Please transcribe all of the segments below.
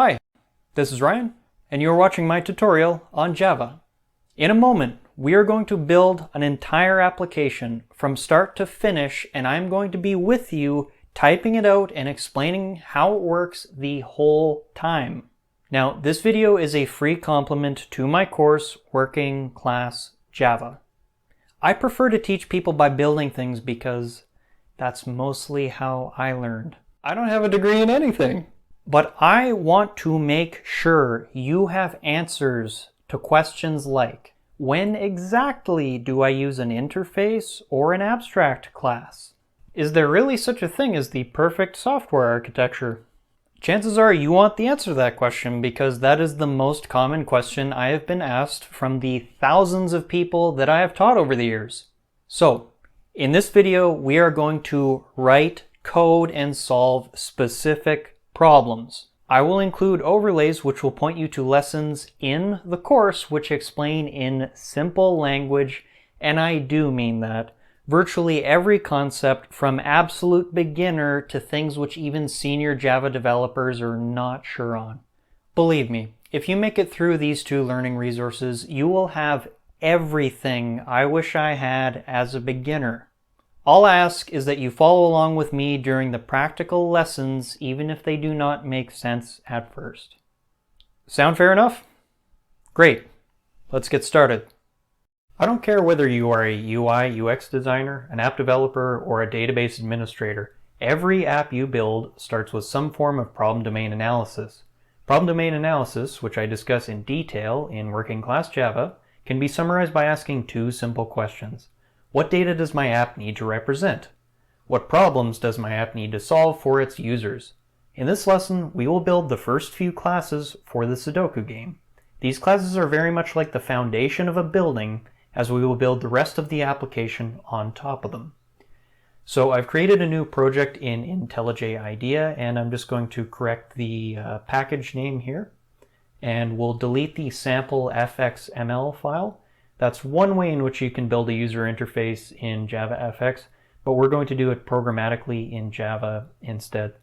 Hi, this is Ryan, and you're watching my tutorial on Java. In a moment, we are going to build an entire application from start to finish, and I'm going to be with you typing it out and explaining how it works the whole time. Now, this video is a free complement to my course, Working Class Java. I prefer to teach people by building things because that's mostly how I learned. I don't have a degree in anything. But I want to make sure you have answers to questions like, when exactly do I use an interface or an abstract class? Is there really such a thing as the perfect software architecture? Chances are you want the answer to that question because that is the most common question I have been asked from the thousands of people that I have taught over the years. So, in this video, we are going to write code and solve specific problems. I will include overlays which will point you to lessons in the course which explain in simple language, and I do mean that, virtually every concept from absolute beginner to things which even senior Java developers are not sure on. Believe me, if you make it through these two learning resources, you will have everything I wish I had as a beginner. All I ask is that you follow along with me during the practical lessons, even if they do not make sense at first. Sound fair enough? Great. Let's get started. I don't care whether you are a UI, UX designer, an app developer, or a database administrator. Every app you build starts with some form of problem domain analysis. Problem domain analysis, which I discuss in detail in Working Class Java, can be summarized by asking two simple questions. What data does my app need to represent? What problems does my app need to solve for its users? In this lesson, we will build the first few classes for the Sudoku game. These classes are very much like the foundation of a building, as we will build the rest of the application on top of them. So I've created a new project in IntelliJ IDEA, and I'm just going to correct the package name here, and we'll delete the sample fxml file. That's one way in which you can build a user interface in JavaFX, but we're going to do it programmatically in Java instead.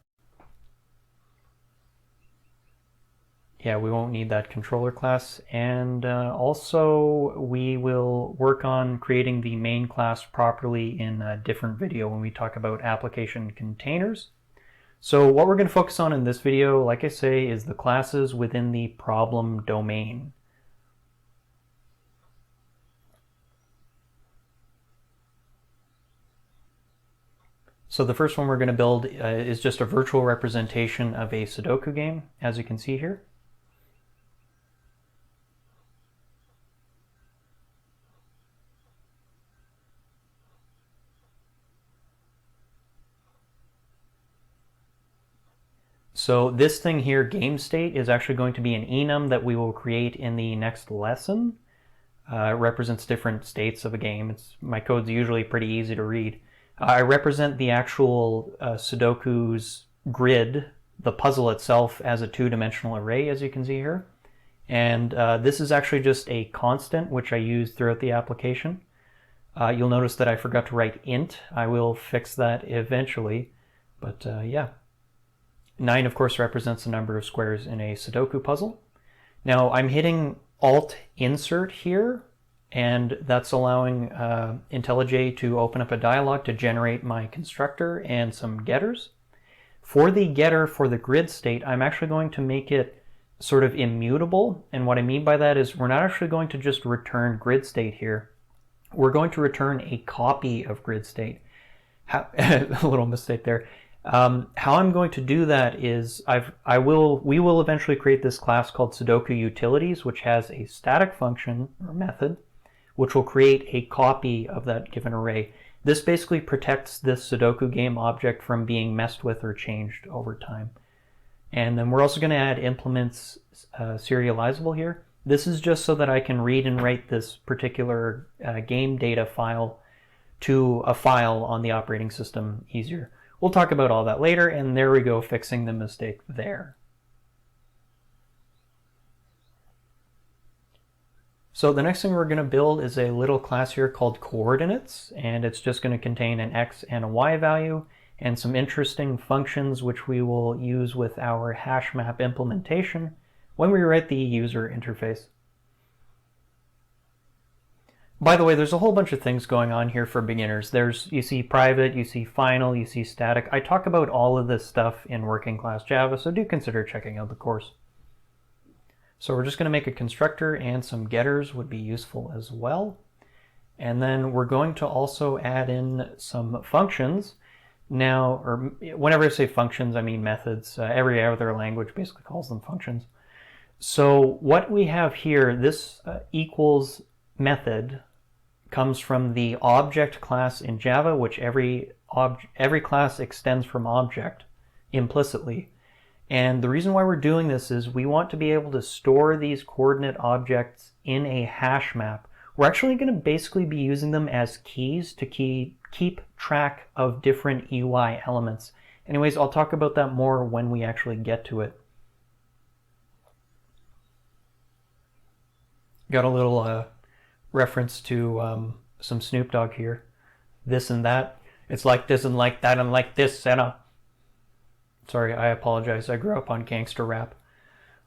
Yeah, we won't need that controller class, and also we will work on creating the main class properly in a different video when we talk about application containers. So what we're going to focus on in this video, like I say, is the classes within the problem domain. So the first one we're going to build is just a virtual representation of a Sudoku game, as you can see here. So this thing here, GameState, is actually going to be an enum that we will create in the next lesson. It represents different states of a game. My code's usually pretty easy to read. I represent the actual Sudoku's grid, the puzzle itself, as a two-dimensional array, as you can see here. And this is actually just a constant, which I use throughout the application. You'll notice that I forgot to write int. I will fix that eventually, but yeah. 9, of course, represents the number of squares in a Sudoku puzzle. Now, I'm hitting Alt-Insert here, and that's allowing IntelliJ to open up a dialog to generate my constructor and some getters. For the getter for the grid state, I'm actually going to make it sort of immutable, and what I mean by that is we're not actually going to just return grid state here. We're going to return a copy of grid state. A little mistake there. How I'm going to do that is we will eventually create this class called SudokuUtilities, which has a static function or method which will create a copy of that given array. This basically protects this Sudoku game object from being messed with or changed over time. And then we're also going to add implements serializable here. This is just so that I can read and write this particular game data file to a file on the operating system easier. We'll talk about all that later, and there we go, fixing the mistake there. So the next thing we're going to build is a little class here called coordinates, and it's just going to contain an x and a y value, and some interesting functions which we will use with our HashMap implementation when we write the user interface. By the way, there's a whole bunch of things going on here for beginners. You see private, you see final, you see static. I talk about all of this stuff in working class Java, so do consider checking out the course. So we're just going to make a constructor, and some getters would be useful as well. And then we're going to also add in some functions. Now, or whenever I say functions, I mean methods. Every other language basically calls them functions. So what we have here, this equals method, comes from the object class in Java, which every class extends from object implicitly. And the reason why we're doing this is we want to be able to store these coordinate objects in a hash map. We're actually going to basically be using them as keys to keep track of different UI elements. Anyways, I'll talk about that more when we actually get to it. Got a little reference to some Snoop Dogg here. This and that. It's like this and like that and like this and Sorry, I apologize. I grew up on gangster rap.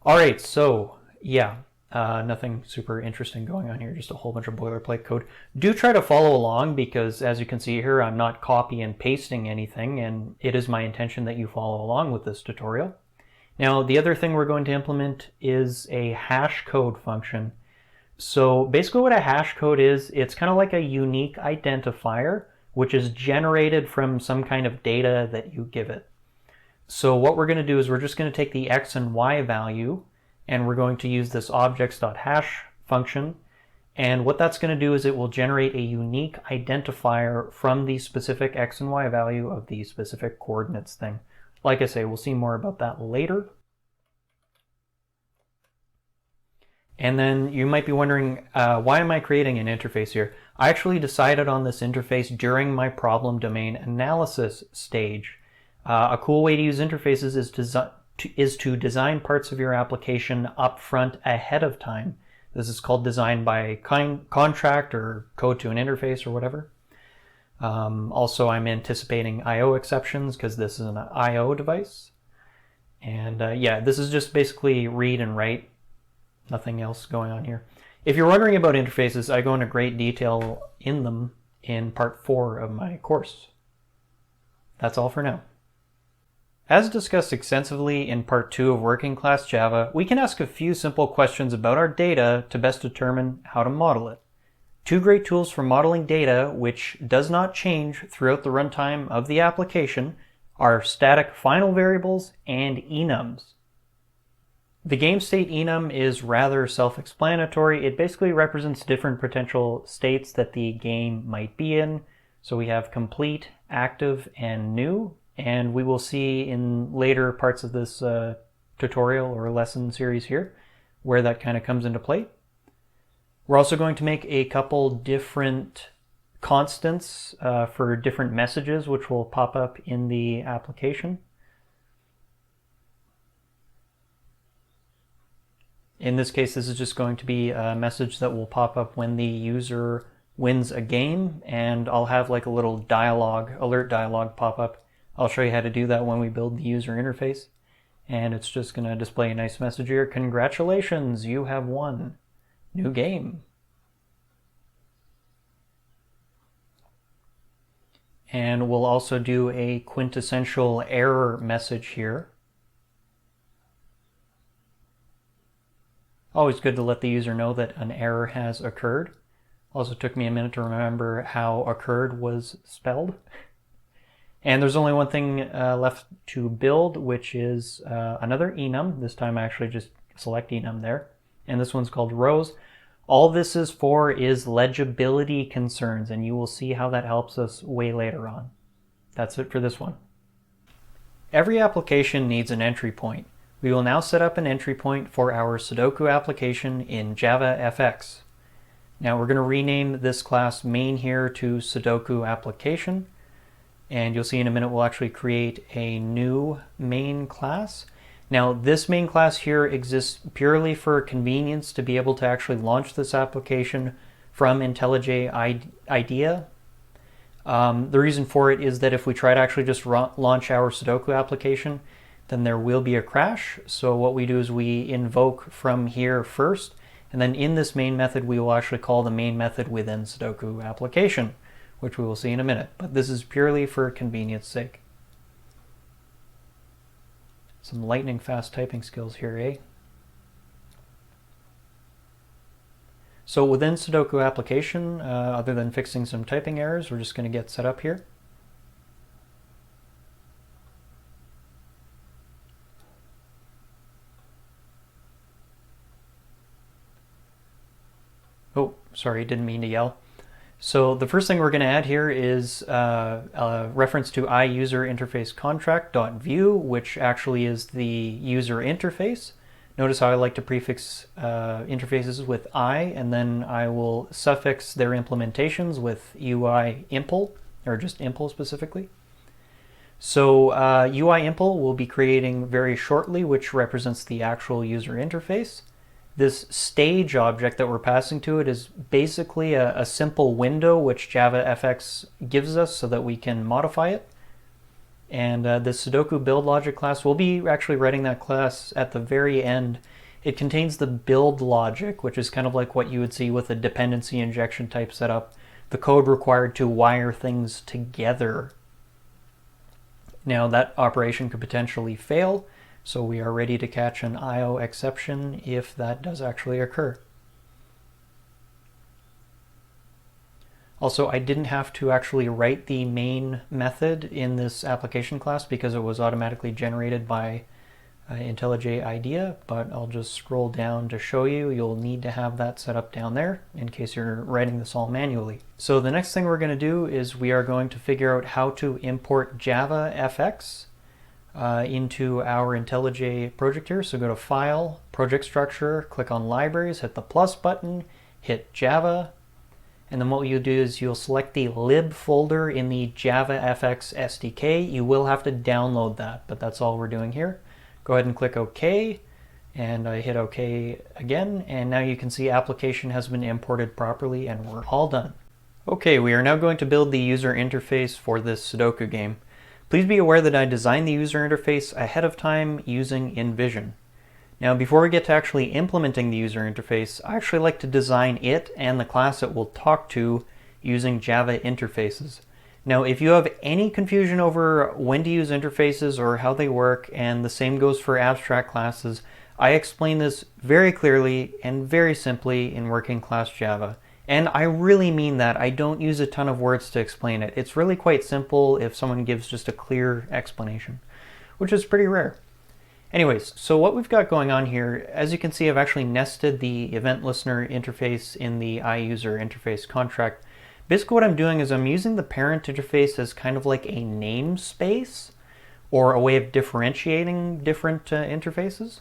Alright, so yeah, nothing super interesting going on here, just a whole bunch of boilerplate code. Do try to follow along because, as you can see here, I'm not copy and pasting anything, and it is my intention that you follow along with this tutorial. Now, the other thing we're going to implement is a hash code function. So basically what a hash code is, it's kind of like a unique identifier, which is generated from some kind of data that you give it. So what we're going to do is we're just going to take the x and y value, and we're going to use this objects.hash function. And what that's going to do is it will generate a unique identifier from the specific x and y value of the specific coordinates thing. Like I say, we'll see more about that later. And then you might be wondering, why am I creating an interface here? I actually decided on this interface during my problem domain analysis stage. A cool way to use interfaces is to design parts of your application up front ahead of time. This is called design by contract or code to an interface or whatever. Also, I'm anticipating I/O exceptions because this is an I/O device. And yeah, this is just basically read and write. Nothing else going on here. If you're wondering about interfaces, I go into great detail in them in part 4 of my course. That's all for now. As discussed extensively in part 2 of Working Class Java, we can ask a few simple questions about our data to best determine how to model it. Two great tools for modeling data, which does not change throughout the runtime of the application, are static final variables and enums. The GameState enum is rather self-explanatory. It basically represents different potential states that the game might be in. So we have complete, active, and new. And we will see in later parts of this tutorial or lesson series here where that kind of comes into play. We're also going to make a couple different constants for different messages which will pop up in the application. In this case, this is just going to be a message that will pop up when the user wins a game, and I'll have like a little dialogue, alert dialogue pop up. I'll show you how to do that when we build the user interface. And it's just going to display a nice message here. Congratulations, you have won. New game. And we'll also do a quintessential error message here. Always good to let the user know that an error has occurred. Also took me a minute to remember how occurred was spelled. And there's only one thing left to build, which is another enum. This time I actually just select enum there. And this one's called rows. All this is for is legibility concerns, and you will see how that helps us way later on. That's it for this one. Every application needs an entry point. We will now set up an entry point for our Sudoku application in JavaFX. Now we're going to rename this class main here to SudokuApplication. And you'll see in a minute we'll actually create a new main class. Now this main class here exists purely for convenience to be able to actually launch this application from IntelliJ IDEA. The reason for it is that if we try to actually just launch our Sudoku application, then there will be a crash. So what we do is we invoke from here first, and then in this main method, we will actually call the main method within SudokuApplication, which we will see in a minute. But this is purely for convenience sake. Some lightning fast typing skills here, eh? So within SudokuApplication, other than fixing some typing errors, we're just going to get set up here. Oh, sorry, didn't mean to yell. So the first thing we're going to add here is a reference to IUserInterfaceContract.view, which actually is the user interface. Notice how I like to prefix interfaces with I, and then I will suffix their implementations with UIImpl, or just impl specifically. So UIImpl will be creating very shortly, which represents the actual user interface. This stage object that we're passing to it is basically a simple window which JavaFX gives us so that we can modify it. And the SudokuBuildLogic class, we'll be actually writing that class at the very end. It contains the build logic, which is kind of like what you would see with a dependency injection type setup, the code required to wire things together. Now that operation could potentially fail, so we are ready to catch an IO exception if that does actually occur. Also, I didn't have to actually write the main method in this application class because it was automatically generated by IntelliJ IDEA, but I'll just scroll down to show you. You'll need to have that set up down there in case you're writing this all manually. So the next thing we're going to do is we are going to figure out how to import JavaFX into our IntelliJ project here. So go to File, Project Structure, click on Libraries, hit the plus button, hit Java, and then what you'll do is you'll select the lib folder in the JavaFX SDK. You will have to download that, but that's all we're doing here. Go ahead and click OK, and I hit OK again, and now you can see application has been imported properly and we're all done. Okay, we are now going to build the user interface for this Sudoku game. Please be aware that I designed the user interface ahead of time using InVision. Now, before we get to actually implementing the user interface, I actually like to design it and the class it will talk to using Java interfaces. Now, if you have any confusion over when to use interfaces or how they work, and the same goes for abstract classes, I explain this very clearly and very simply in working class Java. And I really mean that. I don't use a ton of words to explain it. It's really quite simple if someone gives just a clear explanation, which is pretty rare. Anyways, so what we've got going on here, as you can see, I've actually nested the EventListener interface in the IUserInterfaceContract. Basically what I'm doing is I'm using the parent interface as kind of like a namespace or a way of differentiating different interfaces.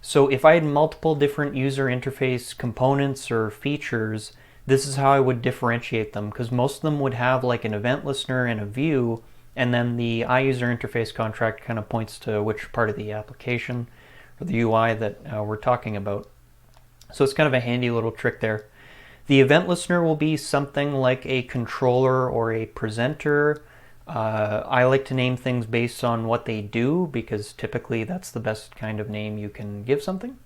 So if I had multiple different user interface components or features, this is how I would differentiate them, because most of them would have like an event listener and a view, and then the IUserInterfaceContract kind of points to which part of the application or the UI that we're talking about. So it's kind of a handy little trick there. The event listener will be something like a controller or a presenter. I like to name things based on what they do because typically that's the best kind of name you can give something.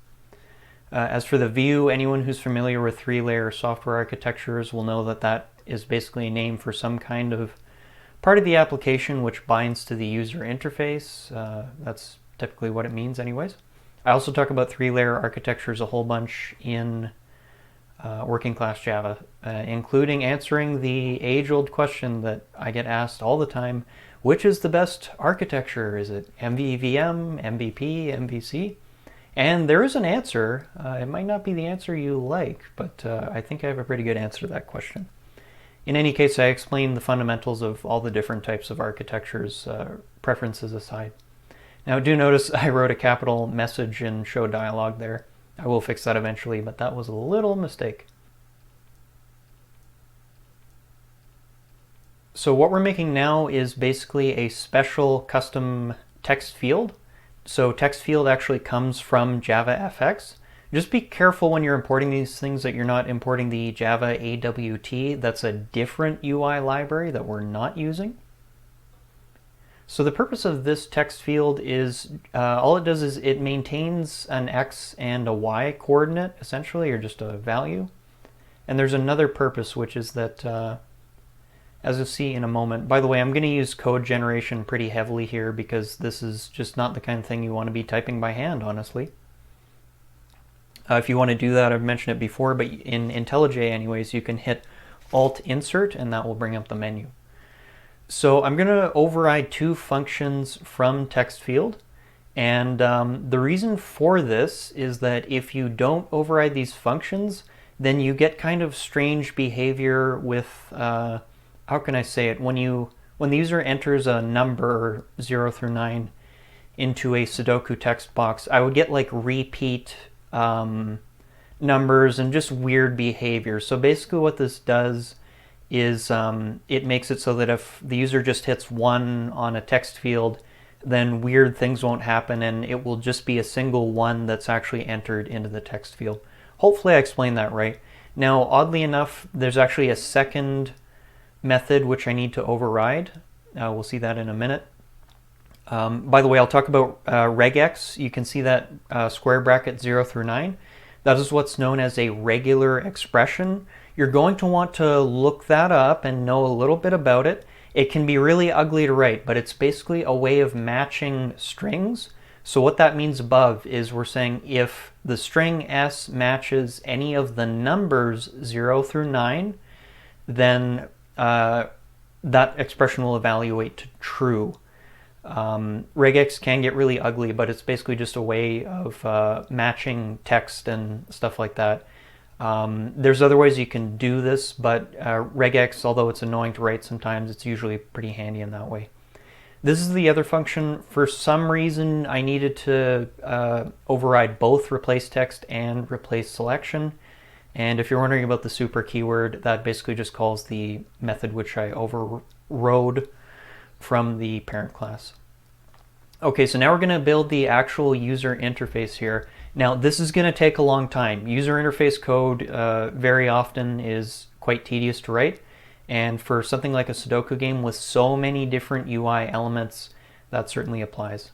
As for the view, anyone who's familiar with three-layer software architectures will know that that is basically a name for some kind of part of the application which binds to the user interface. That's typically what it means anyways. I also talk about three-layer architectures a whole bunch in working class Java, including answering the age-old question that I get asked all the time, which is the best architecture? Is it MVVM, MVP, MVC? And there is an answer. It might not be the answer you like, but I think I have a pretty good answer to that question. In any case, I explained the fundamentals of all the different types of architectures, preferences aside. Now do notice I wrote a capital message in show dialog there. I will fix that eventually, but that was a little mistake. So what we're making now is basically a special custom text field. So text field actually comes from JavaFX. Just be careful when you're importing these things that you're not importing the Java AWT. That's a different UI library that we're not using. So the purpose of this text field is, all it does is it maintains an X and a Y coordinate, essentially, or just a value. And there's another purpose, which is that, as you'll see in a moment, by the way, I'm going to use code generation pretty heavily here because this is just not the kind of thing you want to be typing by hand, honestly. If you want to do that, I've mentioned it before, but in IntelliJ anyways, you can hit Alt-Insert and that will bring up the menu. So I'm going to override two functions from TextField, and the reason for this is that if you don't override these functions, then you get kind of strange behavior with, how can I say it, when the user enters a number 0 through 9 into a Sudoku text box, I would get like repeat numbers and just weird behavior. So basically what this does is it makes it so that if the user just hits 1 on a text field, then weird things won't happen and it will just be a single 1 that's actually entered into the text field. Hopefully I explained that right. Now, oddly enough, there's actually a second method which I need to override. We'll see that in a minute. By the way, I'll talk about regex. You can see that square bracket 0 through 9. That is what's known as a regular expression. You're going to want to look that up and know a little bit about it. It can be really ugly to write, but it's basically a way of matching strings. So what that means above is we're saying if the string S matches any of the numbers 0 through 9, then that expression will evaluate to true. Regex can get really ugly, but it's basically just a way of matching text and stuff like that. There's other ways you can do this, but regex, although it's annoying to write sometimes, it's usually pretty handy in that way. This is the other function. For some reason, I needed to override both replace text and replace selection. And if you're wondering about the super keyword, that basically just calls the method which I overrode from the parent class. Okay, so now we're going to build the actual user interface here. Now, this is going to take a long time. User interface code very often is quite tedious to write. And for something like a Sudoku game with so many different UI elements, that certainly applies.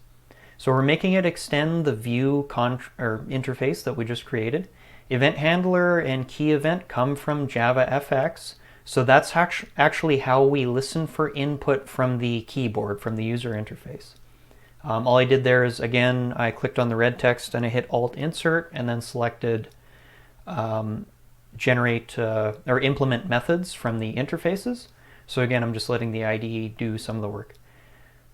So we're making it extend the view interface that we just created. Event handler and key event come from JavaFX. So that's actually how we listen for input from the keyboard, from the user interface. All I did there is, again, I clicked on the red text and I hit Alt-Insert and then selected generate or implement methods from the interfaces. So again, I'm just letting the IDE do some of the work.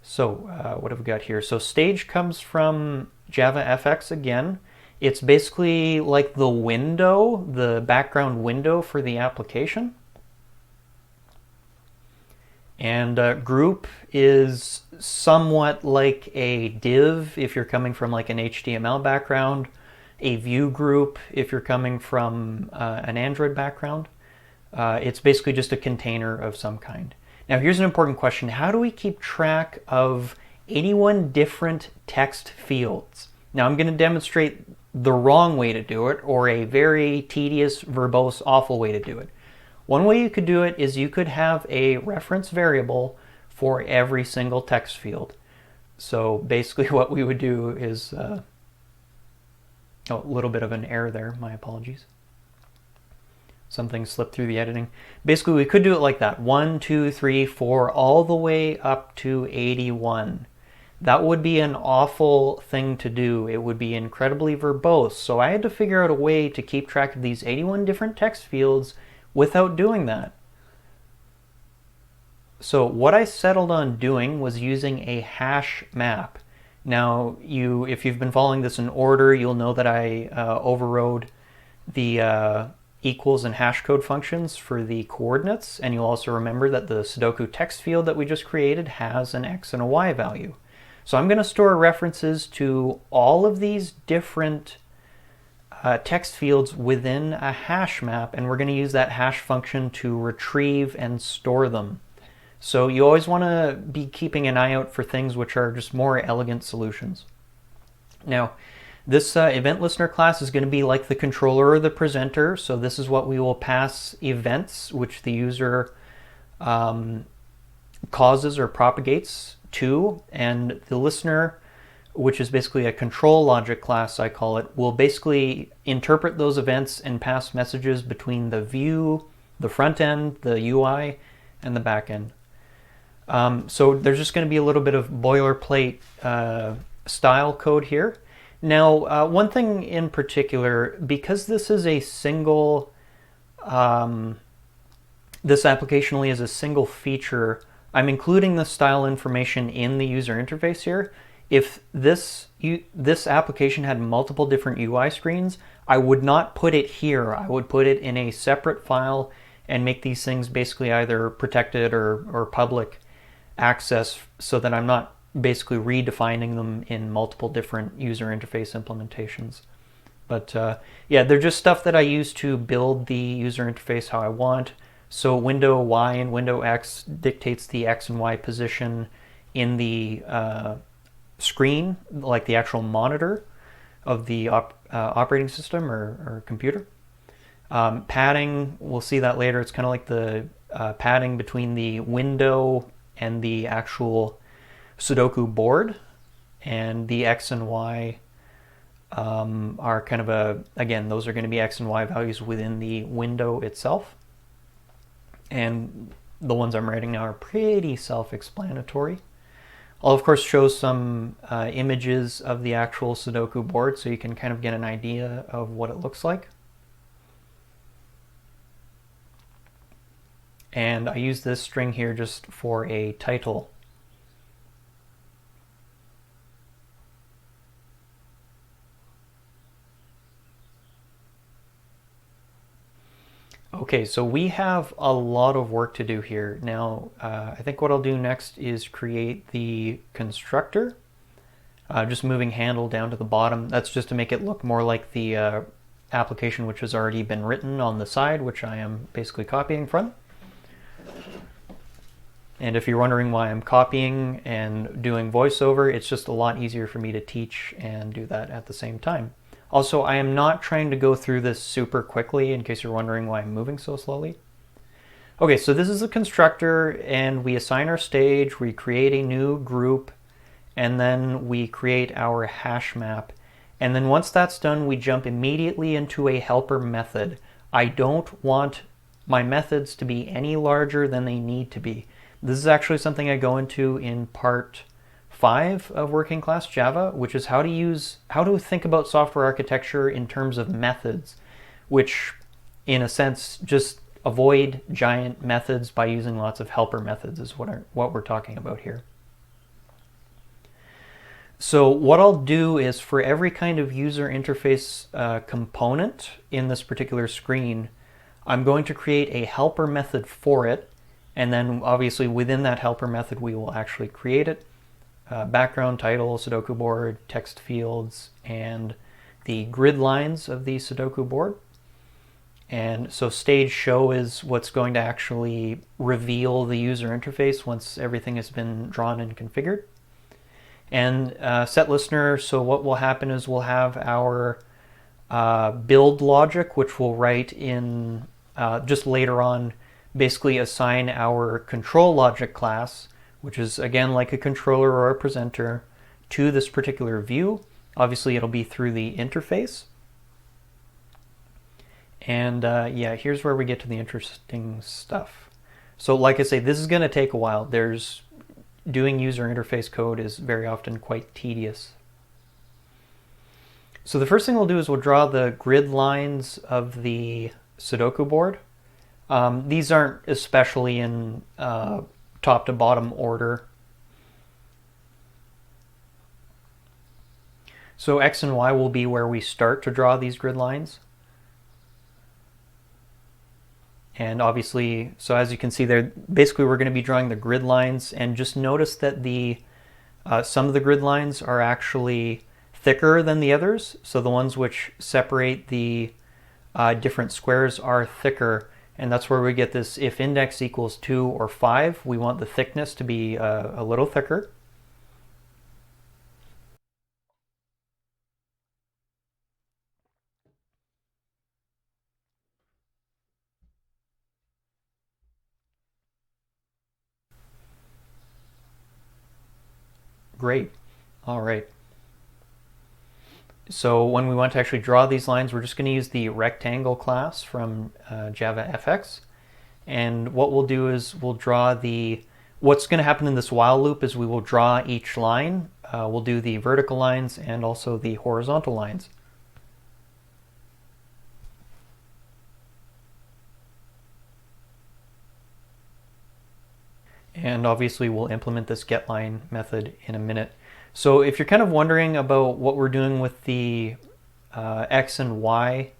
So what have we got here? So stage comes from JavaFX again. It's basically like the window, the background window for the application. And group is somewhat like a div if you're coming from like an HTML background, a view group if you're coming from an Android background. It's basically just a container of some kind. Now here's an important question. How do we keep track of 81 different text fields? Now I'm going to demonstrate the wrong way to do it, or a very tedious, verbose, awful way to do it. One way you could do it is you could have a reference variable for every single text field. So basically what we would do is, oh, a little bit of an error there, my apologies. Something slipped through the editing. Basically we could do it like that, 1, 2, 3, 4, all the way up to 81. That would be an awful thing to do. It would be incredibly verbose. So I had to figure out a way to keep track of these 81 different text fields without doing that. So what I settled on doing was using a hash map. Now, if you've been following this in order, you'll know that I overrode the equals and hash code functions for the coordinates, and you'll also remember that the Sudoku text field that we just created has an X and a Y value. So I'm going to store references to all of these different text fields within a hash map, and we're going to use that hash function to retrieve and store them. So you always want to be keeping an eye out for things which are just more elegant solutions. Now, This EventListener class is going to be like the controller or the presenter. So this is what we will pass events, which the user causes or propagates to, and the listener, which is basically a control logic class, I call it, will basically interpret those events and pass messages between the view, the front end, the UI, and the back end. So there's just going to be a little bit of boilerplate style code here. Now, one thing in particular, because this is a single, this application only is a single feature, I'm including the style information in the user interface here. If this application had multiple different UI screens, I would not put it here. I would put it in a separate file and make these things basically either protected or public access, so that I'm not basically redefining them in multiple different user interface implementations. But yeah, they're just stuff that I use to build the user interface how I want. So window Y and window X dictates the X and Y position in the screen, like the actual monitor of the operating system or computer. Padding, we'll see that later. It's kind of like the padding between the window and the actual Sudoku board, and the X and Y are kind of again, those are going to be X and Y values within the window itself. And the ones I'm writing now are pretty self-explanatory. I'll of course show some images of the actual Sudoku board so you can kind of get an idea of what it looks like. And I use this string here just for a title. Okay, so we have a lot of work to do here. Now, I think what I'll do next is create the constructor. Just moving handle down to the bottom. That's just to make it look more like the application which has already been written on the side, which I am basically copying from. And if you're wondering why I'm copying and doing voiceover, it's just a lot easier for me to teach and do that at the same time. Also, I am not trying to go through this super quickly, in case you're wondering why I'm moving so slowly. Okay, so this is a constructor, and we assign our stage, we create a new group, and then we create our hash map. And then once that's done, we jump immediately into a helper method. I don't want my methods to be any larger than they need to be. This is actually something I go into in part 5 of Working Class Java, which is how to think about software architecture in terms of methods, which in a sense just avoid giant methods by using lots of helper methods is what we're talking about here. So what I'll do is, for every kind of user interface component in this particular screen, I'm going to create a helper method for it, and then obviously within that helper method we will actually create it. Background, title, Sudoku board, text fields, and the grid lines of the Sudoku board. And so stage show is what's going to actually reveal the user interface once everything has been drawn and configured. And set listener, so what will happen is we'll have our build logic, which we'll write in just later on, basically assign our control logic class, which is again like a controller or a presenter, to this particular view. Obviously it'll be through the interface. And yeah, here's where we get to the interesting stuff. So like I say, this is going to take a while. Doing user interface code is very often quite tedious. So the first thing we'll do is we'll draw the grid lines of the Sudoku board. These aren't especially in top to bottom order. So X and Y will be where we start to draw these grid lines. And obviously, so as you can see there, basically we're going to be drawing the grid lines, and just notice that some of the grid lines are actually thicker than the others. So the ones which separate the different squares are thicker, and that's where we get this: if index equals 2 or 5, we want the thickness to be a little thicker. great. All right. So when we want to actually draw these lines, we're just going to use the rectangle class from JavaFX. And what we'll do is we'll draw what's going to happen in this while loop is we will draw each line. We'll do the vertical lines and also the horizontal lines. And obviously we'll implement this getLine method in a minute. So if you're kind of wondering about what we're doing with the X and Y,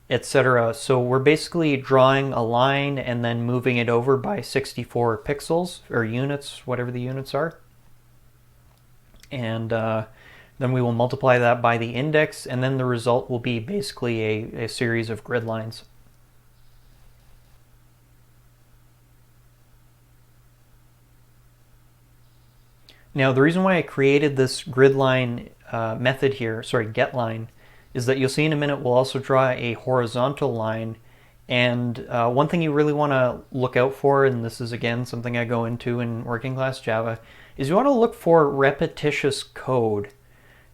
etc. So we're basically drawing a line and then moving it over by 64 pixels or units, whatever the units are. And then we will multiply that by the index, and then the result will be basically a series of grid lines. Now, the reason why I created this grid line method here, getLine, is that you'll see in a minute we'll also draw a horizontal line. And one thing you really want to look out for, and this is again something I go into in working class Java, is you want to look for repetitious code.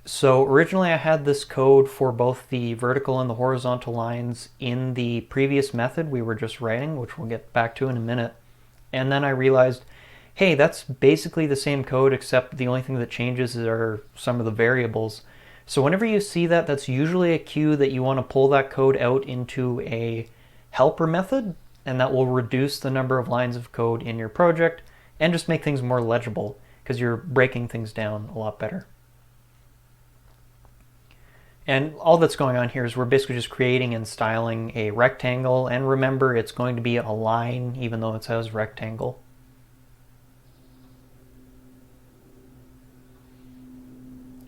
So originally I had this code for both the vertical and the horizontal lines in the previous method we were just writing, which we'll get back to in a minute. And then I realized, hey, that's basically the same code, except the only thing that changes are some of the variables. So whenever you see that, that's usually a cue that you want to pull that code out into a helper method, and that will reduce the number of lines of code in your project and just make things more legible because you're breaking things down a lot better. And all that's going on here is we're basically just creating and styling a rectangle, and remember it's going to be a line even though it says rectangle.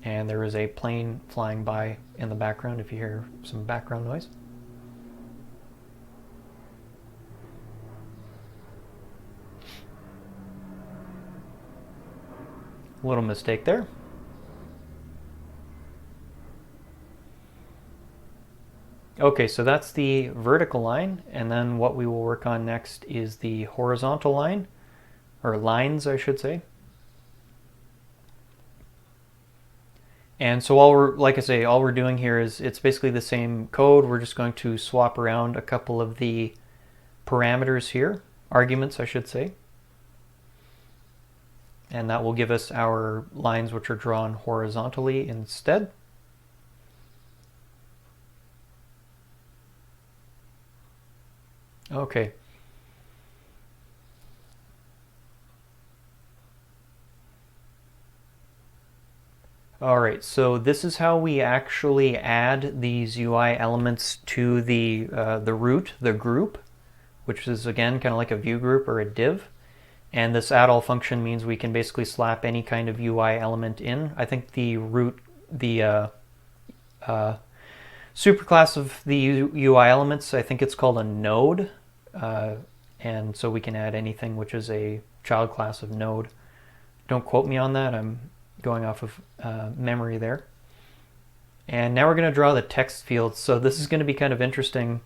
And there is a plane flying by in the background if you hear some background noise. A little mistake there. Okay, so that's the vertical line, and then what we will work on next is the horizontal line, or lines I should say. And so all we're doing here is it's basically the same code. We're just going to swap around a couple of the parameters here, arguments I should say. And that will give us our lines which are drawn horizontally instead. Okay. All right, so this is how we actually add these UI elements to the root, the group, which is again kind of like a view group or a div. And this add all function means we can basically slap any kind of UI element in. I think the root, the superclass of the UI elements, I think it's called a node. And so we can add anything which is a child class of node. Don't quote me on that. I'm going off of memory there. And now we're going to draw the text fields. So this is going to be kind of interesting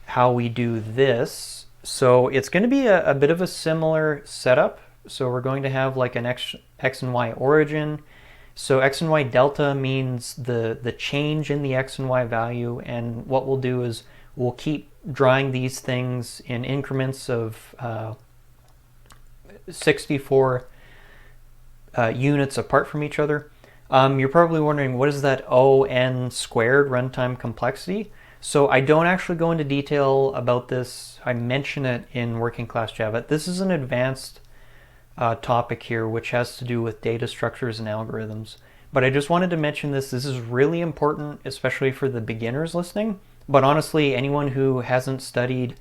how we do this. So it's going to be a bit of a similar setup. So we're going to have like an X and Y origin. So X and Y delta means the change in the X and Y value. And what we'll do is we'll keep drawing these things in increments of 64 units apart from each other. You're probably wondering, what is that ON squared runtime complexity? So I don't actually go into detail about this. I mention it in working class Java. This is an advanced topic here, which has to do with data structures and algorithms. But I just wanted to mention this. This is really important, especially for the beginners listening. But honestly, anyone who hasn't studied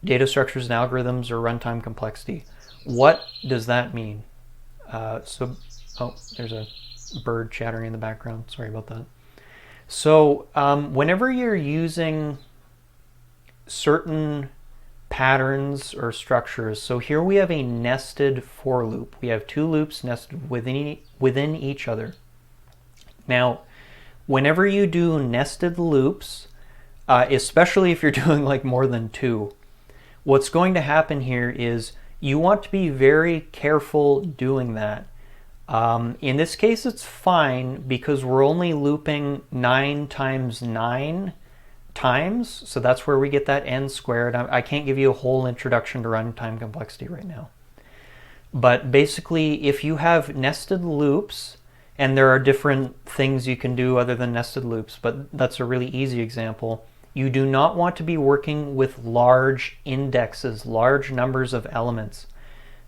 data structures and algorithms or runtime complexity, what does that mean? Oh, there's a bird chattering in the background. Sorry about that. So whenever you're using certain patterns or structures, so here we have a nested for loop. We have two loops nested within each other. Now, whenever you do nested loops, especially if you're doing like more than two, what's going to happen here is you want to be very careful doing that. In this case, it's fine because we're only looping 9 times 9 times, so that's where we get that n squared. I can't give you a whole introduction to runtime complexity right now. But basically, if you have nested loops, and there are different things you can do other than nested loops, but that's a really easy example, you do not want to be working with large indexes, large numbers of elements.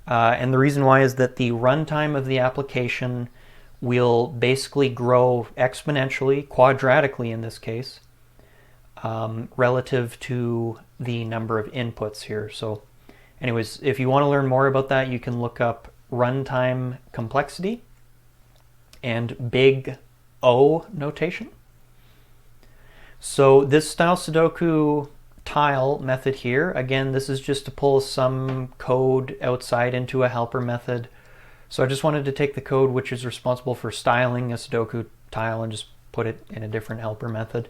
And the reason why is that the runtime of the application will basically grow exponentially, quadratically in this case, relative to the number of inputs here. So anyways, if you want to learn more about that, you can look up runtime complexity and big O notation. So this style Sudoku tile method here, again, this is just to pull some code outside into a helper method. So I just wanted to take the code which is responsible for styling a Sudoku tile and just put it in a different helper method.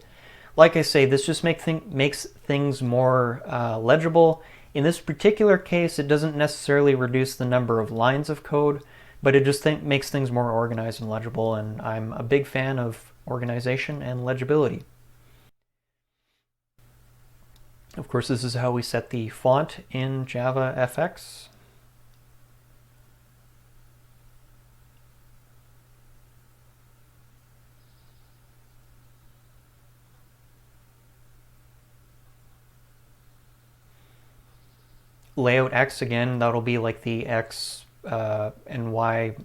Like I say, this just makes things more legible. In this particular case, it doesn't necessarily reduce the number of lines of code, but it just makes things more organized and legible, and I'm a big fan of organization and legibility. Of course, this is how we set the font in JavaFX. Layout X, again, that'll be like the X and Y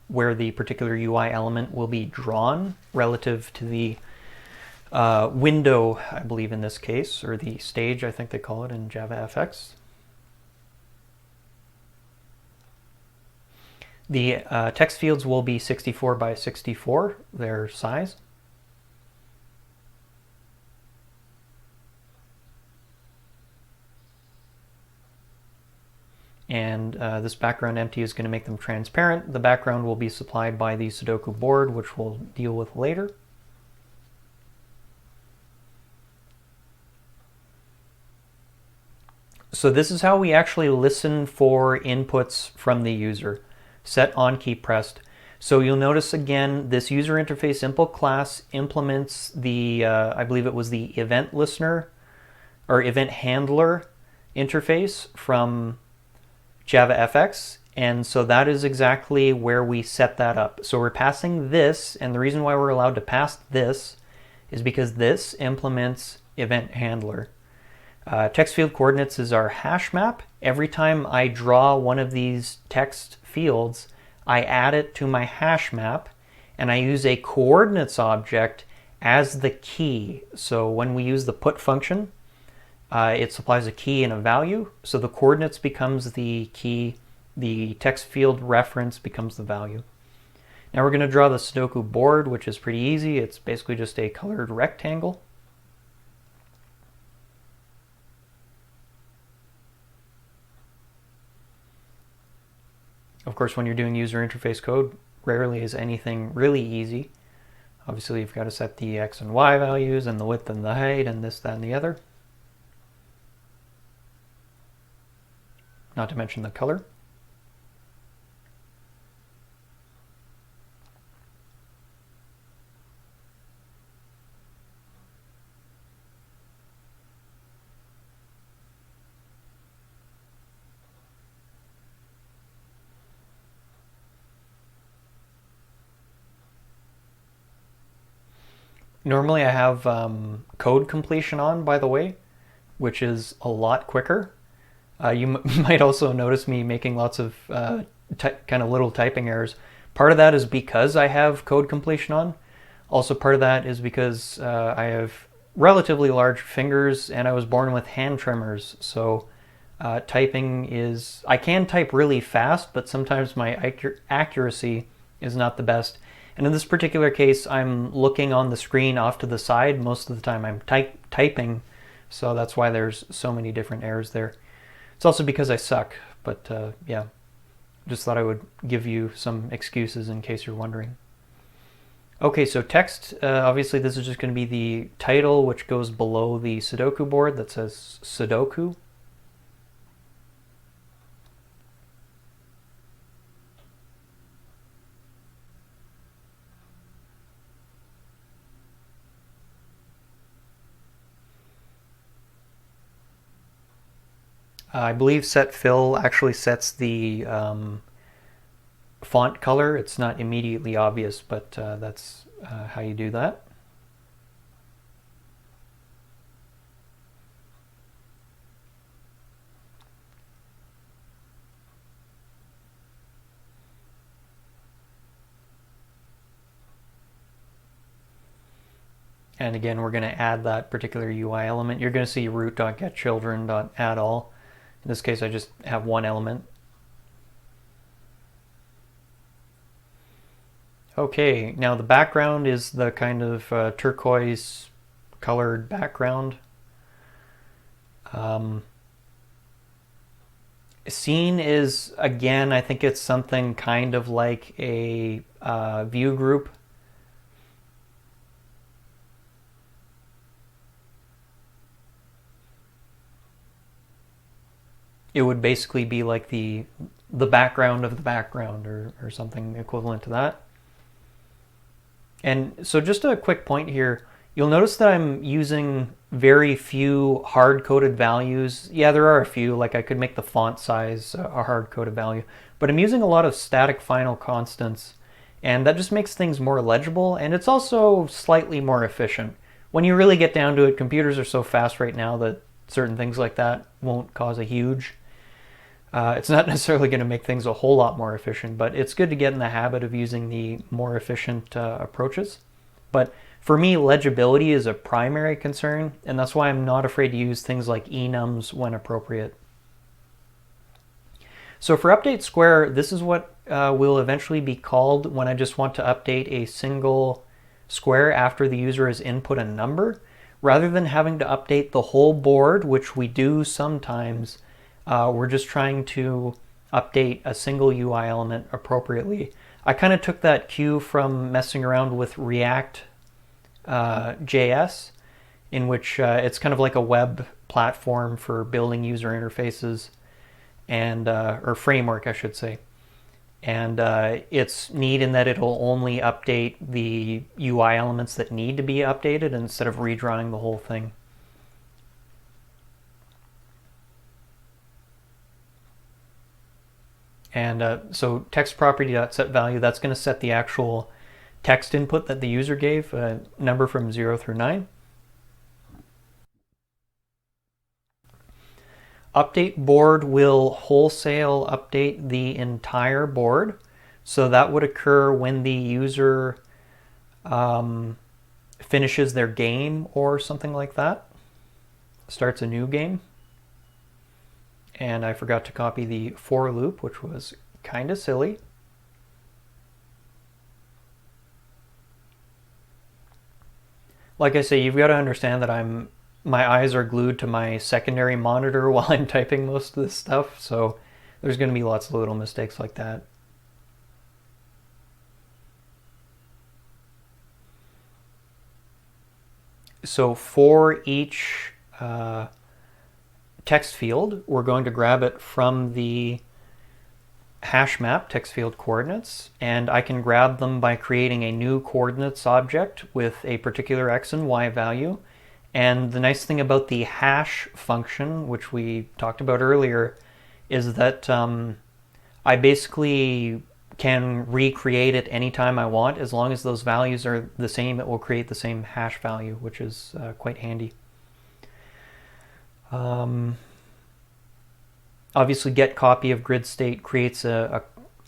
where the particular UI element will be drawn relative to the window, I believe in this case, or the stage, I think they call it in JavaFX. The text fields will be 64 by 64, their size. And this background empty is going to make them transparent. The background will be supplied by the Sudoku board, which we'll deal with later. So this is how we actually listen for inputs from the user. Set on key pressed. So you'll notice again, this UserInterfaceImpl class implements the, I believe it was the EventListener or event handler interface from JavaFX, and so that is exactly where we set that up. So we're passing this, and the reason why we're allowed to pass this is because this implements event handler. Text field coordinates is our hash map. Every time I draw one of these text fields, I add it to my hash map, and I use a coordinates object as the key. So when we use the put function, it supplies a key and a value, so the coordinates becomes the key, the text field reference becomes the value. Now we're going to draw the Sudoku board, which is pretty easy. It's basically just a colored rectangle. Of course, when you're doing user interface code, rarely is anything really easy. Obviously, you've got to set the X and Y values and the width and the height and this, that, and the other. Not to mention the color. Normally I have code completion on, by the way, which is a lot quicker. You might also notice me making lots of kind of little typing errors. Part of that is because I have code completion on. Also part of that is because I have relatively large fingers and I was born with hand tremors. So typing is, I can type really fast, but sometimes my accuracy is not the best. And in this particular case, I'm looking on the screen off to the side. Most of the time I'm typing, so that's why there's so many different errors there. It's also because I suck, but yeah, just thought I would give you some excuses in case you're wondering. Okay, so text, obviously this is just going to be the title, which goes below the Sudoku board that says Sudoku. I believe set fill actually sets the font color. It's not immediately obvious, but that's how you do that. And again, we're going to add that particular UI element. You're going to see root.getChildren.addAll. In this case, I just have one element. Okay, now the background is the kind of turquoise colored background. Scene is, again, I think it's something kind of like a view group. It would basically be like the background of the background, or something equivalent to that. And so just a quick point here, you'll notice that I'm using very few hard-coded values. Yeah, there are a few, like I could make the font size a hard-coded value, but I'm using a lot of static final constants, and that just makes things more legible, and it's also slightly more efficient. When you really get down to it, computers are so fast right now that certain things like that won't cause a huge. It's not necessarily going to make things a whole lot more efficient, but it's good to get in the habit of using the more efficient approaches. But for me, legibility is a primary concern, and that's why I'm not afraid to use things like enums when appropriate. So for update square, this is what will eventually be called when I just want to update a single square after the user has input a number. Rather than having to update the whole board, which we do sometimes, we're just trying to update a single UI element appropriately. I kind of took that cue from messing around with React JS, in which it's kind of like a web platform for building user interfaces, and or framework, I should say. And it's neat in that it'll only update the UI elements that need to be updated instead of redrawing the whole thing. And so text property.setValue, that's going to set the actual text input that the user gave, a number from 0 through 9. Update board will wholesale update the entire board. So that would occur when the user finishes their game or something like that, starts a new game. And I forgot to copy the for loop, which was kind of silly. Like I say, you've got to understand that my eyes are glued to my secondary monitor while I'm typing most of this stuff, so there's going to be lots of little mistakes like that. So for each text field, we're going to grab it from the HashMap text field coordinates, and I can grab them by creating a new coordinates object with a particular x and y value. And the nice thing about the hash function, which we talked about earlier, is that I basically can recreate it anytime I want. As long as those values are the same, it will create the same hash value, which is quite handy. Obviously, get copy of grid state creates a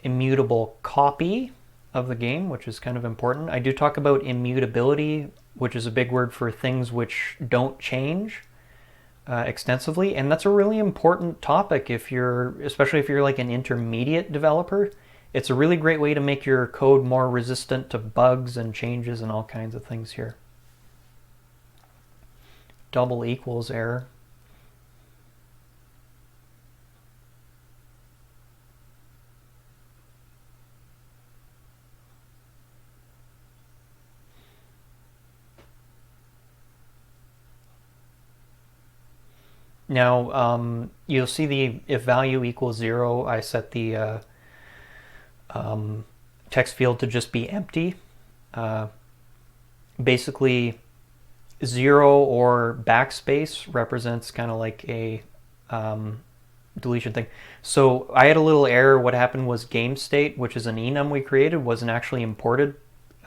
immutable copy of the game, which is kind of important. I do talk about immutability, which is a big word for things which don't change extensively, and that's a really important topic especially if you're like an intermediate developer. It's a really great way to make your code more resistant to bugs and changes and all kinds of things here. Double equals error. Now, you'll see the if value equals 0, I set the text field to just be empty. Basically, 0 or backspace represents kind of like a deletion thing. So I had a little error. What happened was GameState, which is an enum we created, wasn't actually imported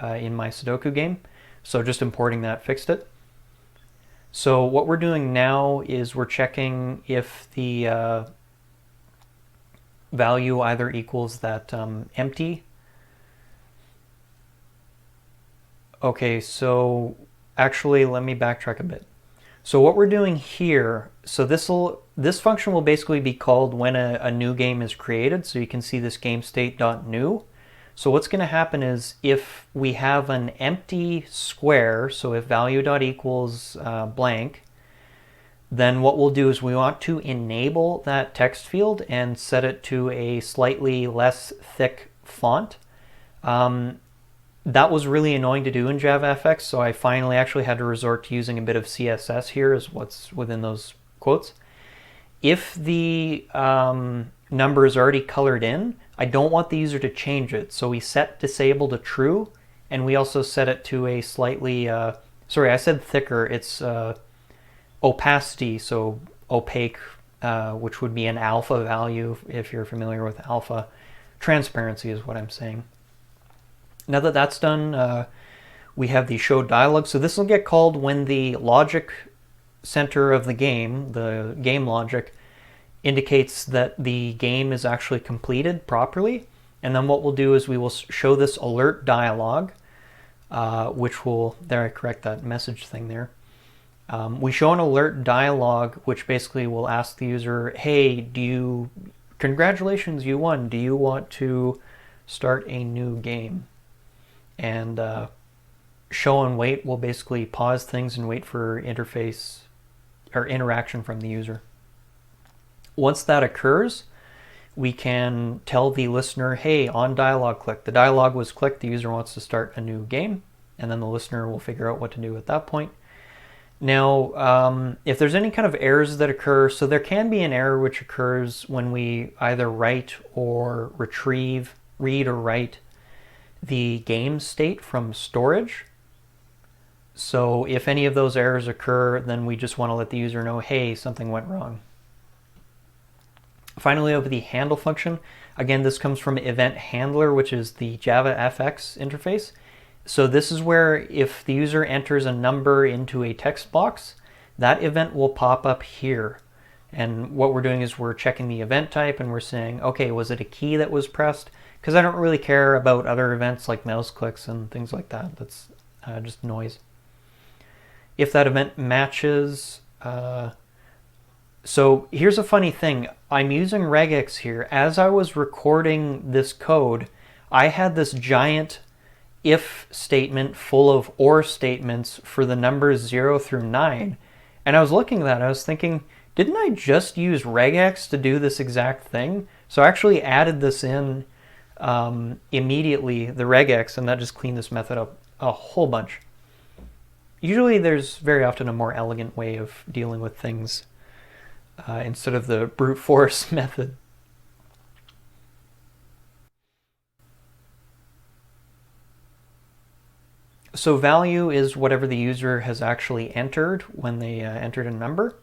in my Sudoku game. So just importing that fixed it. So what we're doing now is we're checking if the value either equals that empty. Okay, so actually let me backtrack a bit. So what we're doing here, so this function will basically be called when a new game is created. So you can see this GameState.new. So what's going to happen is if we have an empty square, so if value.equals blank, then what we'll do is we want to enable that text field and set it to a slightly less thick font. That was really annoying to do in JavaFX, so I finally actually had to resort to using a bit of CSS here as what's within those quotes. If the number is already colored in, I don't want the user to change it, so we set disable to true, and we also set it to a slightly, sorry, I said thicker, it's opacity, so opaque, which would be an alpha value if you're familiar with alpha. Transparency is what I'm saying. Now that that's done, we have the show dialog. So this will get called when the logic center of the game logic, indicates that the game is actually completed properly. And then what we'll do is we will show this alert dialog, which will, there I correct that message thing there. We show an alert dialog, which basically will ask the user, hey, congratulations, you won. Do you want to start a new game? And show and wait will basically pause things and wait for interface or interaction from the user. Once that occurs, we can tell the listener, hey, on dialog click. The dialog was clicked, the user wants to start a new game, and then the listener will figure out what to do at that point. Now, if there's any kind of errors that occur, so there can be an error which occurs when we either write or retrieve, read or write the game state from storage. So if any of those errors occur, then we just want to let the user know, hey, something went wrong. Finally, over the handle function, again, this comes from event handler, which is the JavaFX interface. So this is where if the user enters a number into a text box, that event will pop up here. And what we're doing is we're checking the event type and we're saying, okay, was it a key that was pressed? Because I don't really care about other events like mouse clicks and things like that. That's just noise. If that event matches, so here's a funny thing. I'm using regex here. As I was recording this code, I had this giant if statement full of or statements for the numbers 0 through 9. And I was looking at that, I was thinking, didn't I just use regex to do this exact thing? So I actually added this in immediately, the regex, and that just cleaned this method up a whole bunch. Usually there's very often a more elegant way of dealing with things instead of the brute force method. So value is whatever the user has actually entered when they entered a number.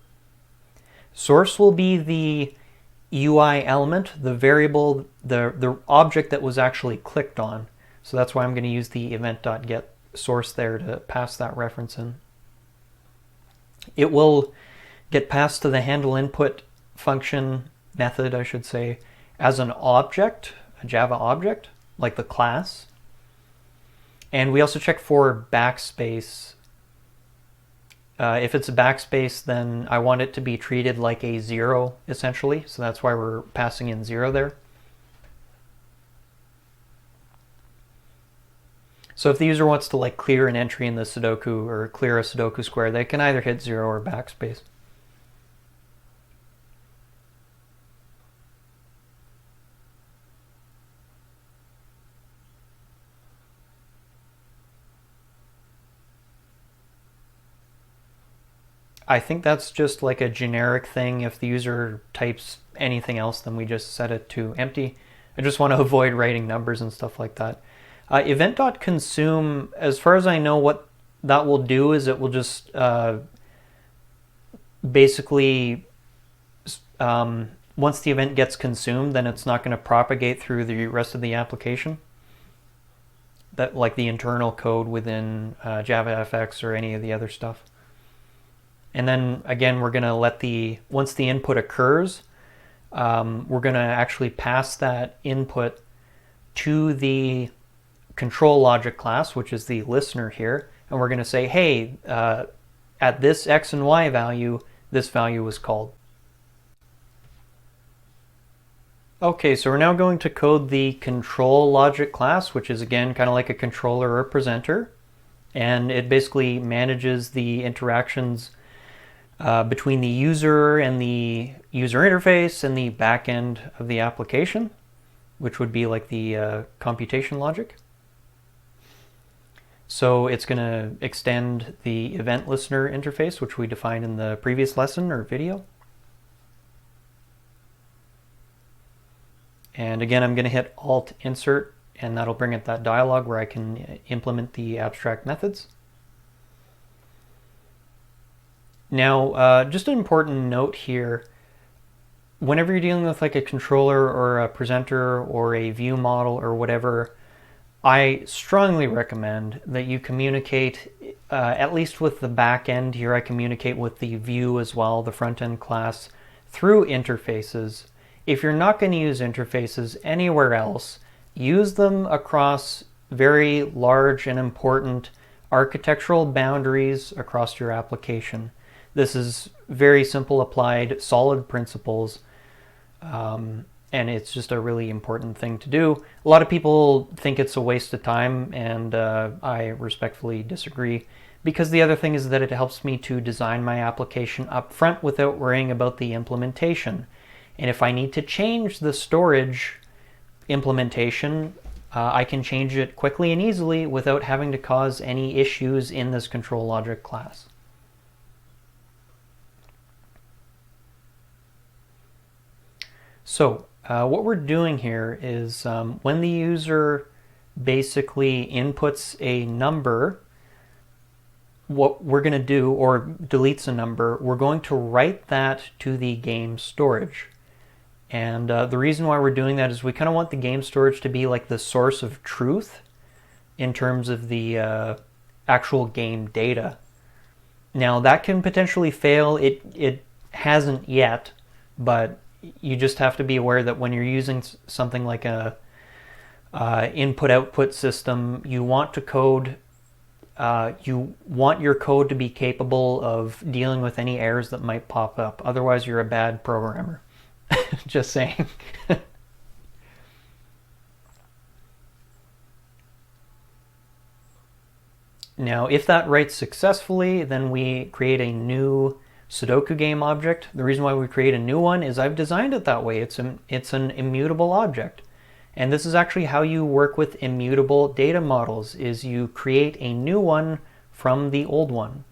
Source will be the UI element, the variable, the object that was actually clicked on. So that's why I'm going to use the event.get source there to pass that reference in. It will get passed to the handle input function method, I should say, as an object, a Java object, like the class. And we also check for backspace. If it's a backspace, then I want it to be treated like a 0, essentially. So that's why we're passing in 0 there. So if the user wants to like clear an entry in the Sudoku or clear a Sudoku square, they can either hit 0 or backspace. I think that's just like a generic thing. If the user types anything else, then we just set it to empty. I just want to avoid writing numbers and stuff like that. Event.consume, as far as I know, what that will do is it will just basically once the event gets consumed, then it's not going to propagate through the rest of the application. That, like the internal code within JavaFX or any of the other stuff. And then again, we're going to let once the input occurs, we're going to actually pass that input to the control logic class, which is the listener here. And we're going to say, hey, at this X and Y value, this value was called. Okay, so we're now going to code the control logic class, which is again kind of like a controller or presenter. And it basically manages the interactions between the user and the user interface and the back end of the application, which would be like the computation logic. So it's going to extend the EventListener interface, which we defined in the previous lesson or video. And again, I'm going to hit Alt Insert, and that'll bring up that dialog where I can implement the abstract methods. Now, just an important note here, whenever you're dealing with like a controller or a presenter or a view model or whatever, I strongly recommend that you communicate, at least with the back end here, I communicate with the view as well, the front end class, through interfaces. If you're not going to use interfaces anywhere else, use them across very large and important architectural boundaries across your application. This is very simple applied solid principles, and it's just a really important thing to do. A lot of people think it's a waste of time, and I respectfully disagree, because the other thing is that it helps me to design my application up front without worrying about the implementation. And if I need to change the storage implementation, I can change it quickly and easily without having to cause any issues in this control logic class. So what we're doing here is when the user basically inputs a number, what we're going to do, or deletes a number, we're going to write that to the game storage. And the reason why we're doing that is we kind of want the game storage to be like the source of truth in terms of the actual game data. Now that can potentially fail. It hasn't yet, but you just have to be aware that when you're using something like a input-output system, you want to code. You want your code to be capable of dealing with any errors that might pop up. Otherwise, you're a bad programmer. Just saying. Now, if that writes successfully, then we create a new Sudoku Game object. The reason why we create a new one is I've designed it that way. It's an immutable object. And this is actually how you work with immutable data models, is you create a new one from the old one.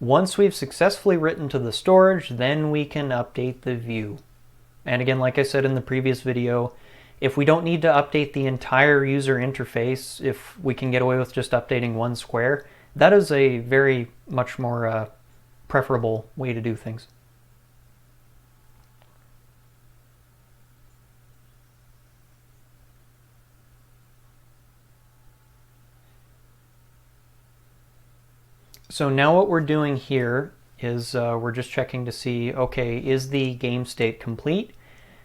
Once we've successfully written to the storage, then we can update the view. And again, like I said in the previous video, if we don't need to update the entire user interface, if we can get away with just updating one square, that is a very much more preferable way to do things. So now what we're doing here is we're just checking to see, okay, is the game state complete?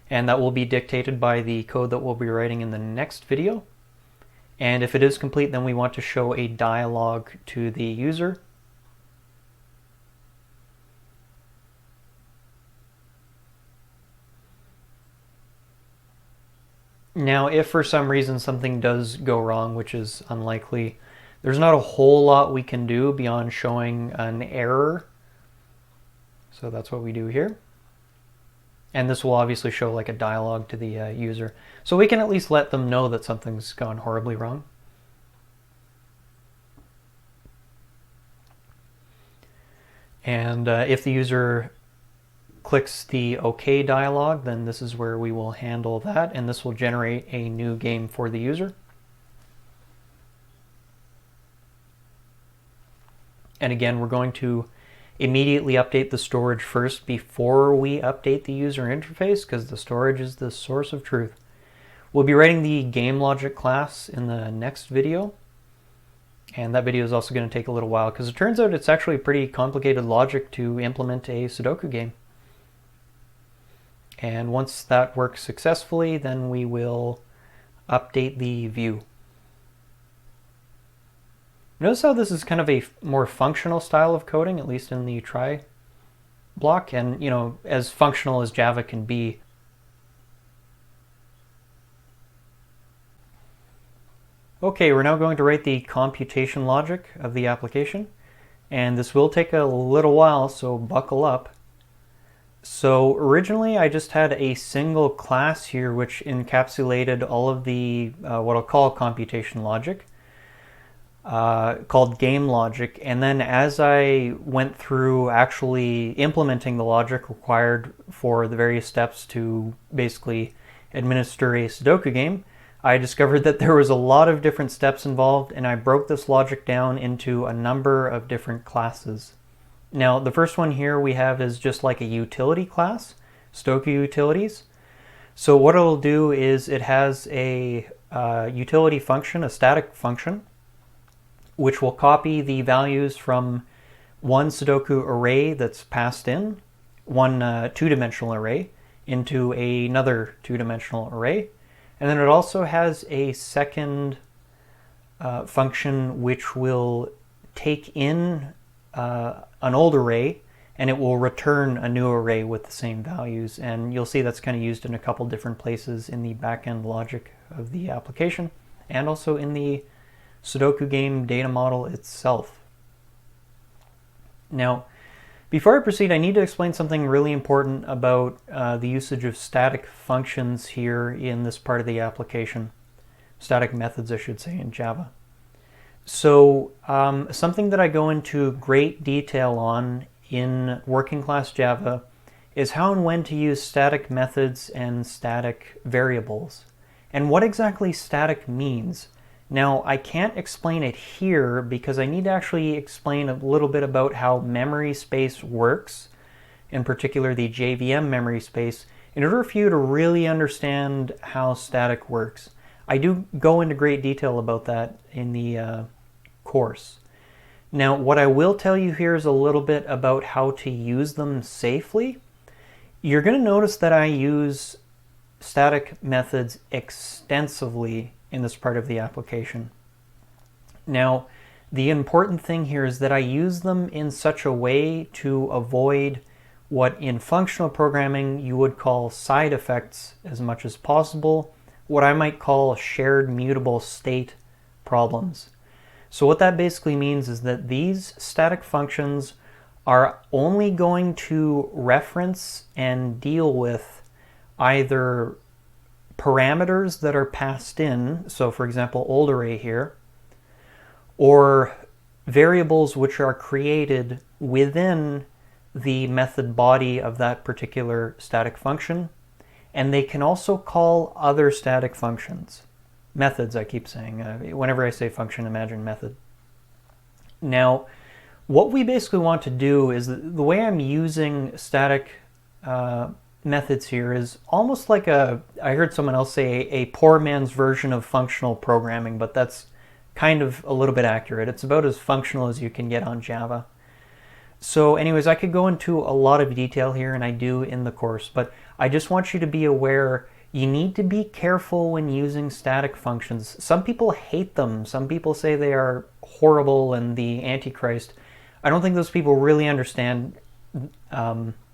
And that will be dictated by the code that we'll be writing in the next video. And if it is complete, then we want to show a dialog to the user. Now, if for some reason something does go wrong, which is unlikely, there's not a whole lot we can do beyond showing an error. So that's what we do here. And this will obviously show like a dialog to the user. So we can at least let them know that something's gone horribly wrong. And if the user clicks the OK dialog, then this is where we will handle that, and this will generate a new game for the user. And again, we're going to immediately update the storage first before we update the user interface, because the storage is the source of truth. We'll be writing the GameLogic class in the next video, and that video is also going to take a little while because it turns out it's actually pretty complicated logic to implement a Sudoku game. And once that works successfully, then we will update the view. Notice how this is kind of a more functional style of coding, at least in the try block, and as functional as Java can be. Okay, we're now going to write the computation logic of the application, and this will take a little while, so buckle up. So originally I just had a single class here which encapsulated all of the what I'll call computation logic, called GameLogic, and then as I went through actually implementing the logic required for the various steps to basically administer a Sudoku game, I discovered that there was a lot of different steps involved, and I broke this logic down into a number of different classes. Now, the first one here we have is just like a utility class, SudokuUtilities. So what it'll do is it has a utility function, a static function, which will copy the values from one Sudoku array that's passed in, one two-dimensional array, into another two-dimensional array. And then it also has a second function which will take in an old array, and it will return a new array with the same values. And you'll see that's kind of used in a couple different places in the back-end logic of the application, and also in the Sudoku Game data model itself. Now, before I proceed, I need to explain something really important about the usage of static functions here in this part of the application. Static methods, I should say, in Java. So something that I go into great detail on in working class Java is how and when to use static methods and static variables, and what exactly static means. Now, I can't explain it here because I need to actually explain a little bit about how memory space works, in particular the JVM memory space, in order for you to really understand how static works. I do go into great detail about that in the course. Now, what I will tell you here is a little bit about how to use them safely. You're going to notice that I use static methods extensively in this part of the application. Now, the important thing here is that I use them in such a way to avoid what in functional programming you would call side effects as much as possible, what I might call shared mutable state problems. So what that basically means is that these static functions are only going to reference and deal with either parameters that are passed in, so for example old array here, or variables which are created within the method body of that particular static function, and they can also call other static functions. Methods, I keep saying. Whenever I say function, imagine method. Now, what we basically want to do is the way I'm using static methods here is almost like I heard someone else say a poor man's version of functional programming, but that's kind of a little bit accurate. It's about as functional as you can get on Java. So anyways, I could go into a lot of detail here, and I do in the course, but I just want you to be aware you need to be careful when using static functions. Some people hate them. Some people say they are horrible and the Antichrist. I don't think those people really understand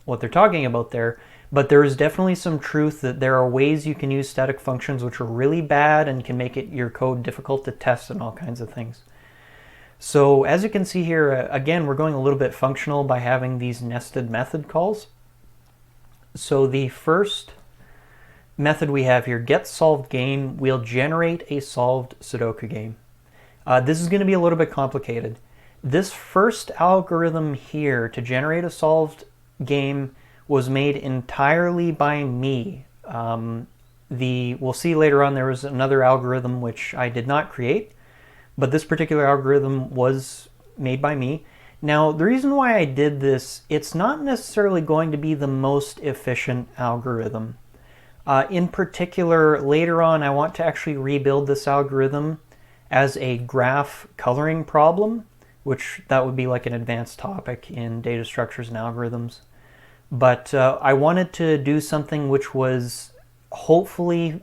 what they're talking about there, but there is definitely some truth that there are ways you can use static functions which are really bad and can make your code difficult to test and all kinds of things. So as you can see here, again, we're going a little bit functional by having these nested method calls. So the first method we have here, getSolvedGame, will generate a solved Sudoku game. This is going to be a little bit complicated. This first algorithm here to generate a solved game was made entirely by me. We'll see later on there was another algorithm which I did not create, but this particular algorithm was made by me. Now, the reason why I did this, it's not necessarily going to be the most efficient algorithm. In particular, later on, I want to actually rebuild this algorithm as a graph coloring problem, which that would be like an advanced topic in data structures and algorithms. But I wanted to do something which was hopefully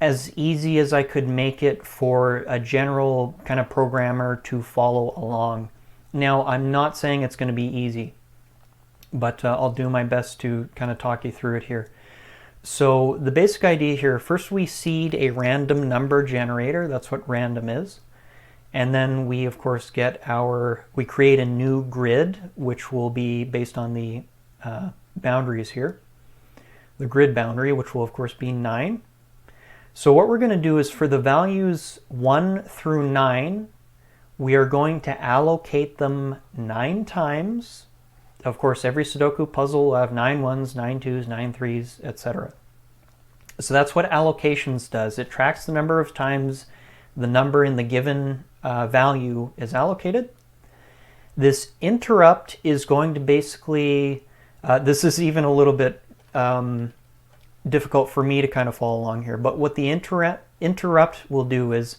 as easy as I could make it for a general kind of programmer to follow along. Now, I'm not saying it's going to be easy, but I'll do my best to kind of talk you through it here. So the basic idea here, first we seed a random number generator. That's what random is. And then we, of course, we create a new grid, which will be based on the boundaries here. The grid boundary, which will, of course, be 9. So what we're going to do is for the values 1 through 9, we are going to allocate them 9 times. Of course, every Sudoku puzzle will have 9 1s, 9 2s, 9 3s, etc. So that's what allocations does. It tracks the number of times the number in the given value is allocated. This interrupt is going to basically, this is even a little bit difficult for me to kind of follow along here, but what the interrupt will do is,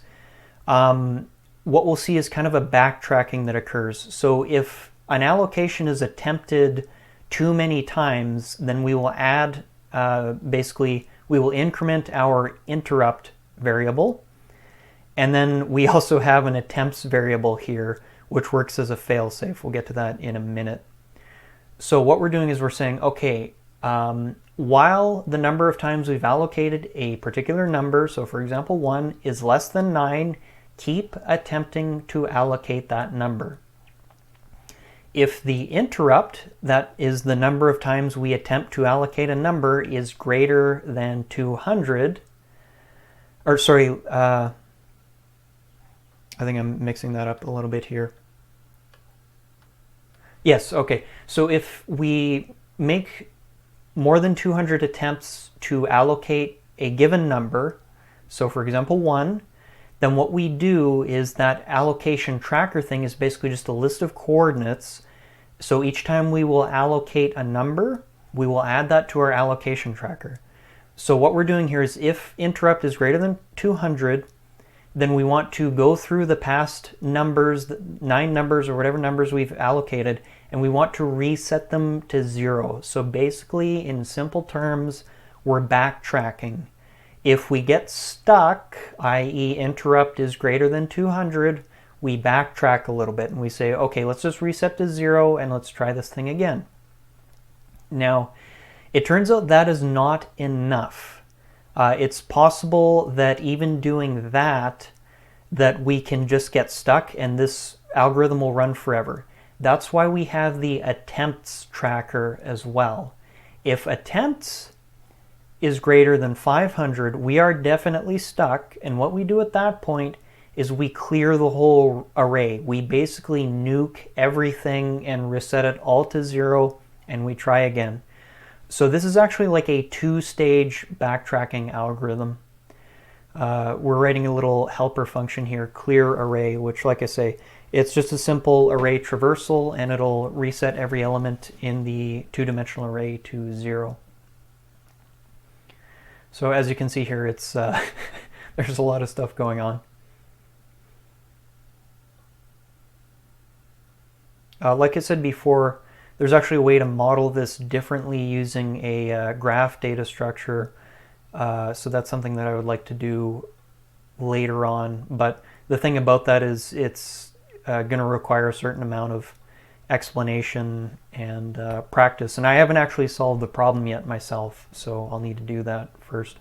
what we'll see is kind of a backtracking that occurs. So if an allocation is attempted too many times, then we will add, basically, we will increment our interrupt variable. And then we also have an attempts variable here, which works as a failsafe. We'll get to that in a minute. So what we're doing is we're saying, okay, while the number of times we've allocated a particular number, so for example 1, is less than 9, keep attempting to allocate that number. If the interrupt, that is the number of times we attempt to allocate a number, is greater than 200, or sorry, I think I'm mixing that up a little bit here. Yes, okay. So if we make more than 200 attempts to allocate a given number, so for example 1, then what we do is that allocation tracker thing is basically just a list of coordinates. So each time we will allocate a number, we will add that to our allocation tracker. So what we're doing here is if interrupt is greater than 200, then we want to go through the past numbers, 9 numbers or whatever numbers we've allocated, and we want to reset them to 0. So basically, in simple terms, we're backtracking. If we get stuck, i.e. interrupt is greater than 200, we backtrack a little bit and we say, okay, let's just reset to 0 and let's try this thing again. Now, it turns out that is not enough. It's possible that even doing that we can just get stuck and this algorithm will run forever. That's why we have the attempts tracker as well. If attempts is greater than 500, we are definitely stuck, and what we do at that point is we clear the whole array. We basically nuke everything and reset it all to 0, and we try again. So this is actually like a 2-stage backtracking algorithm. We're writing a little helper function here, clear array, which, like I say, it's just a simple array traversal, and it'll reset every element in the 2-dimensional array to 0. So as you can see here, it's there's a lot of stuff going on. Like I said before, there's actually a way to model this differently using a graph data structure. So that's something that I would like to do later on. But the thing about that is it's going to require a certain amount of explanation and practice. And I haven't actually solved the problem yet myself, so I'll need to do that first.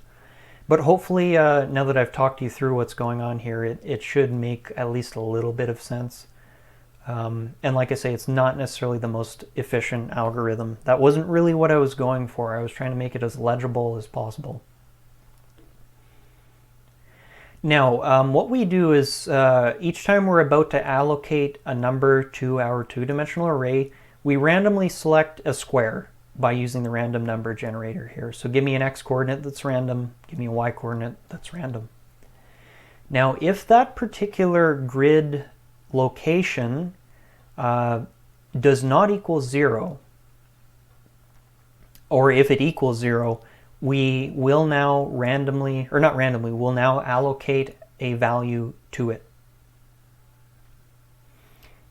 But hopefully, now that I've talked you through what's going on here, it should make at least a little bit of sense. And like I say, it's not necessarily the most efficient algorithm. That wasn't really what I was going for. I was trying to make it as legible as possible. Now, what we do is each time we're about to allocate a number to our 2-dimensional array, we randomly select a square. by using the random number generator here. So give me an x coordinate that's random, give me a y coordinate that's random. Now, if that particular grid location does not equal 0, or if it equals 0, we will now randomly, or not randomly, we'll now allocate a value to it.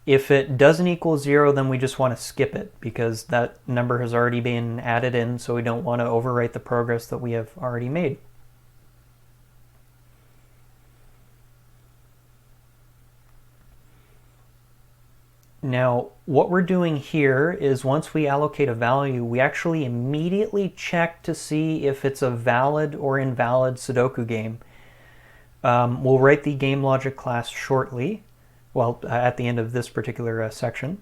If it doesn't equal 0, then we just want to skip it because that number has already been added in, so we don't want to overwrite the progress that we have already made. Now, what we're doing here is once we allocate a value, we actually immediately check to see if it's a valid or invalid Sudoku game. We'll write the GameLogic class shortly, well, at the end of this particular section.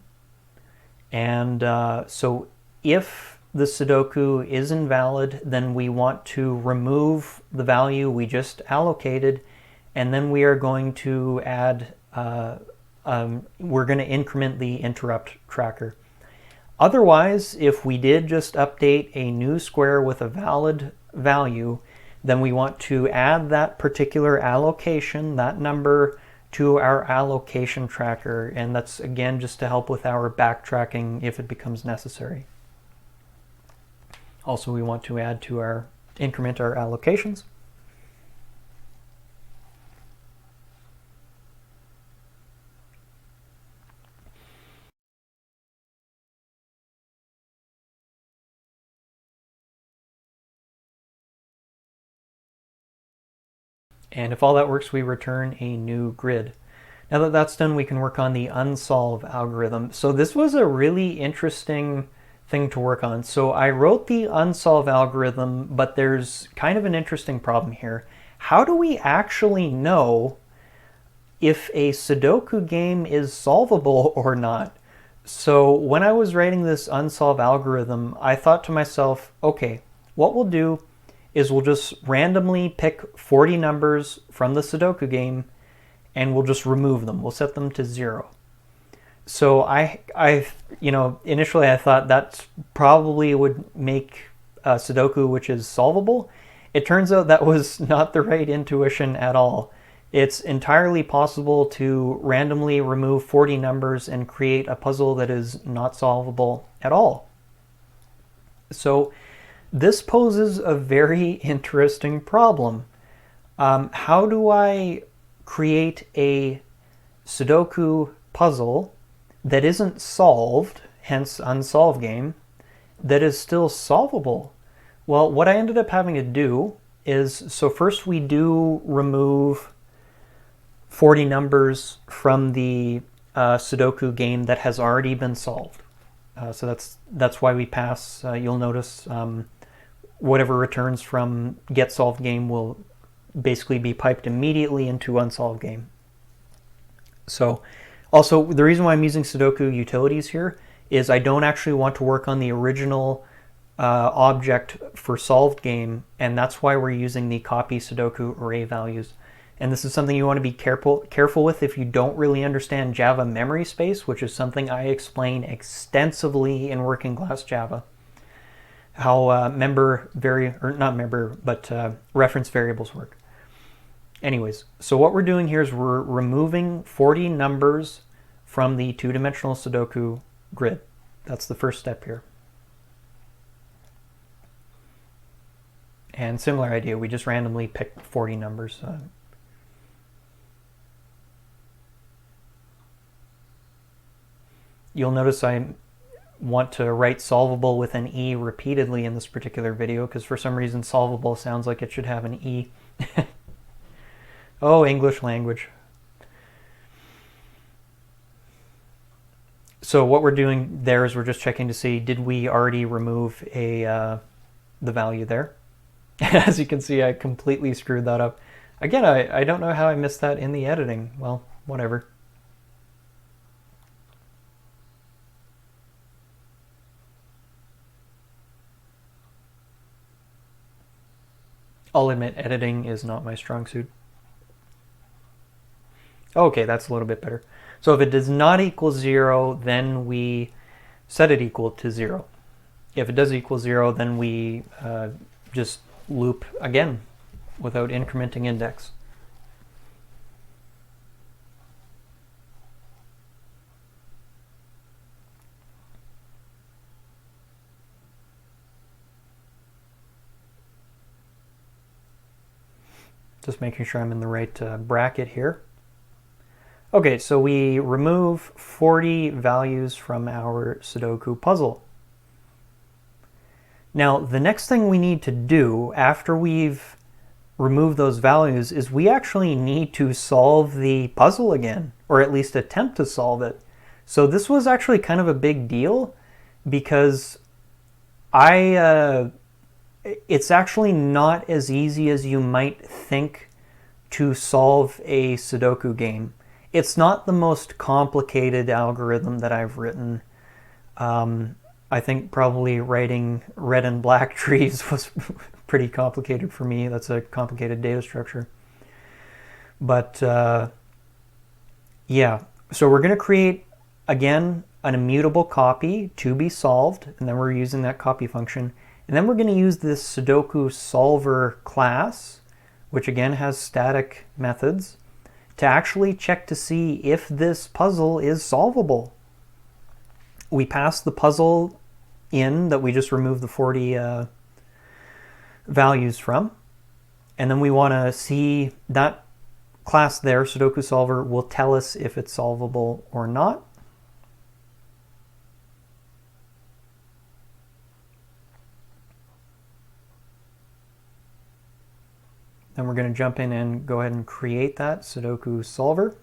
And so if the Sudoku is invalid, then we want to remove the value we just allocated, and then we are going to add we're going to increment the interrupt tracker. Otherwise, if we did just update a new square with a valid value, then we want to add that particular allocation, that number, to our allocation tracker. And that's, again, just to help with our backtracking if it becomes necessary. Also, we want to add to our increment our allocations. And if all that works, we return a new grid. Now that that's done, we can work on the unsolve algorithm. So this was a really interesting thing to work on. So I wrote the unsolve algorithm, but there's kind of an interesting problem here. How do we actually know if a Sudoku game is solvable or not? So when I was writing this unsolve algorithm, I thought to myself, okay, what we'll do is we'll just randomly pick 40 numbers from the Sudoku game and we'll just remove them. We'll set them to 0. So initially I thought that probably would make Sudoku which is solvable. It turns out that was not the right intuition at all. It's entirely possible to randomly remove 40 numbers and create a puzzle that is not solvable at all. So this poses a very interesting problem. How do I create a Sudoku puzzle that isn't solved, hence unsolved game, that is still solvable? Well, what I ended up having to do is, so first we do remove 40 numbers from the Sudoku game that has already been solved. So that's why we pass, you'll notice, whatever returns from getSolvedGame will basically be piped immediately into unsolvedGame. So also the reason why I'm using SudokuUtilities here is I don't actually want to work on the original object for solvedGame, and that's why we're using the copy Sudoku array values. And this is something you want to be careful with if you don't really understand Java memory space, which is something I explain extensively in Working Class Java. How reference variables work. Anyways, so what we're doing here is we're removing 40 numbers from the two-dimensional Sudoku grid. That's the first step here. And similar idea, we just randomly pick 40 numbers. You'll notice I want to write solvable with an E repeatedly in this particular video because for some reason solvable sounds like it should have an E. Oh, English language. So what we're doing there is we're just checking to see, did we already remove the value there? As you can see, I completely screwed that up. Again, I don't know how I missed that in the editing. Well, whatever. I'll admit editing is not my strong suit. Okay, that's a little bit better. So if it does not equal 0, then we set it equal to 0. If it does equal 0, then we just loop again without incrementing index. Just making sure I'm in the right bracket here. Okay, so we remove 40 values from our Sudoku puzzle. Now, the next thing we need to do after we've removed those values is we actually need to solve the puzzle again, or at least attempt to solve it. So this was actually kind of a big deal because it's actually not as easy as you might think to solve a Sudoku game. It's not the most complicated algorithm that I've written. I think probably writing red and black trees was pretty complicated for me. That's a complicated data structure. But yeah, so we're going to create, again, an immutable copy to be solved, and then we're using that copy function. And then we're going to use this SudokuSolver class, which again has static methods, to actually check to see if this puzzle is solvable. We pass the puzzle in that we just removed the 40 values from, and then we want to see that class there, SudokuSolver, will tell us if it's solvable or not. Then we're going to jump in and go ahead and create that SudokuSolver.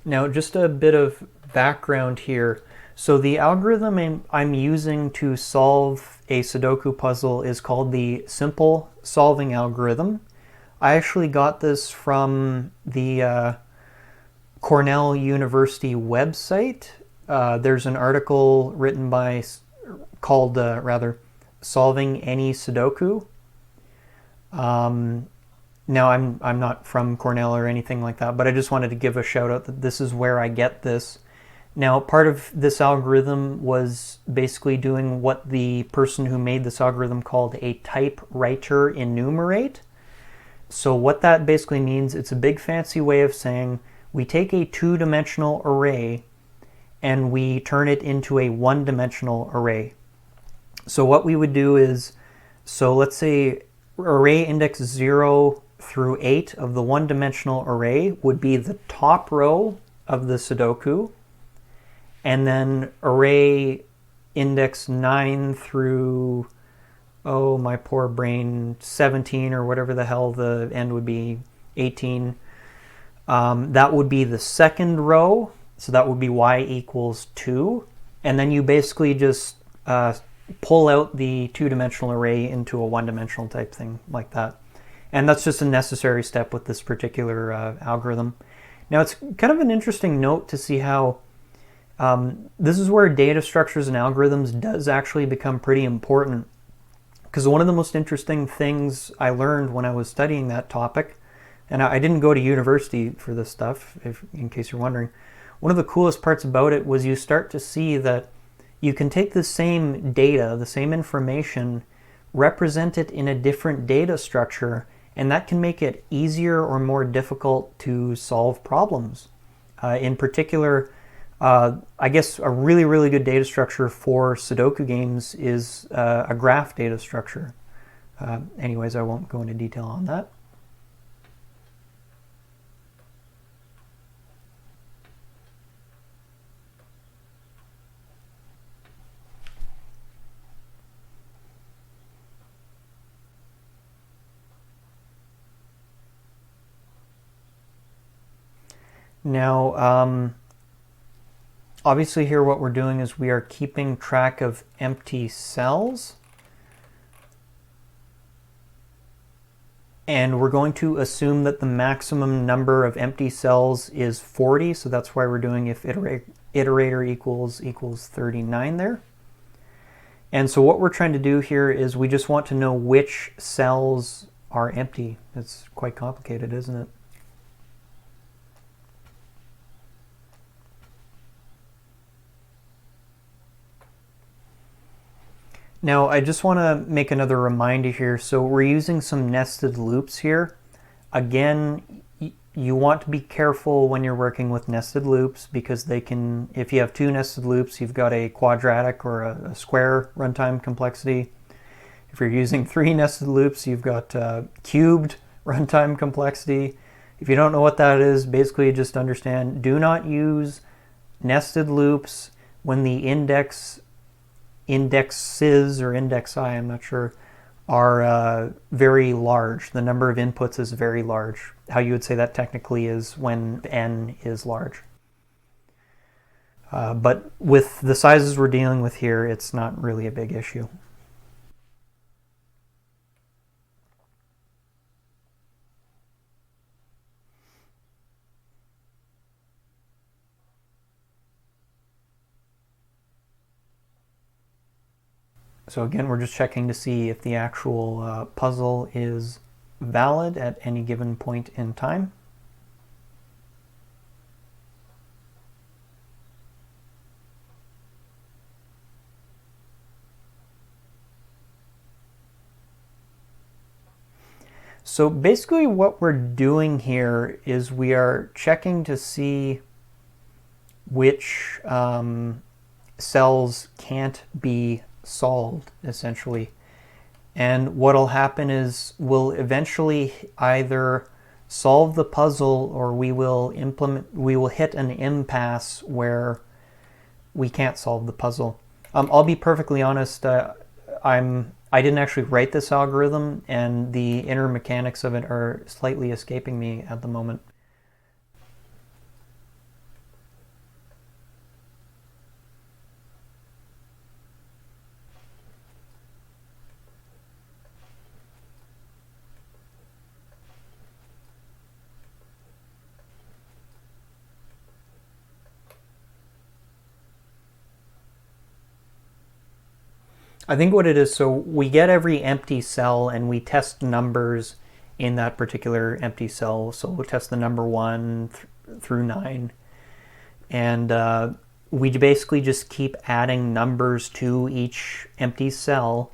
Now, just a bit of background here. So the algorithm I'm using to solve a Sudoku puzzle is called the simple solving algorithm. I actually got this from the Cornell University website. There's an article written by, called Solving Any Sudoku. Now I'm not from Cornell or anything like that, but I just wanted to give a shout out that this is where I get this. Now, part of this algorithm was basically doing what the person who made this algorithm called a typewriter enumerate. So what that basically means, it's a big fancy way of saying we take a two-dimensional array and we turn it into a one-dimensional array. So what we would do is, so let's say array index 0 through 8 of the one-dimensional array would be the top row of the Sudoku, and then array index 9 through, oh my poor brain, 17 or whatever the hell the end would be, 18, that would be the second row, so that would be y equals 2, and then you basically just pull out the two-dimensional array into a one-dimensional type thing like that. And that's just a necessary step with this particular algorithm. Now, it's kind of an interesting note to see how this is where data structures and algorithms does actually become pretty important. Because one of the most interesting things I learned when I was studying that topic, and I didn't go to university for this stuff, in case you're wondering, one of the coolest parts about it was you start to see that you can take the same data, the same information, represent it in a different data structure, and that can make it easier or more difficult to solve problems. In particular, I guess a really, really good data structure for Sudoku games is a graph data structure. Anyways, I won't go into detail on that. Now, obviously here what we're doing is we are keeping track of empty cells. And we're going to assume that the maximum number of empty cells is 40, so that's why we're doing if iterator equals 39 there. And so what we're trying to do here is we just want to know which cells are empty. It's quite complicated, isn't it? Now I just want to make another reminder here. So we're using some nested loops here. Again, you want to be careful when you're working with nested loops because they can, if you have two nested loops, you've got a quadratic or a square runtime complexity. If you're using three nested loops, you've got cubed runtime complexity. If you don't know what that is, basically just understand, do not use nested loops when the indexes or index I, I'm not sure, are very large. The number of inputs is very large. How you would say that technically is when n is large. But with the sizes we're dealing with here, it's not really a big issue. So again, we're just checking to see if the actual puzzle is valid at any given point in time. So basically what we're doing here is we are checking to see which cells can't be solved, essentially. And what'll happen is we'll eventually either solve the puzzle or we will hit an impasse where we can't solve the puzzle. I'll be perfectly honest, I didn't actually write this algorithm, and the inner mechanics of it are slightly escaping me at the moment. I think what it is, so we get every empty cell and we test numbers in that particular empty cell. So we'll test the number 1 through 9. And we basically just keep adding numbers to each empty cell.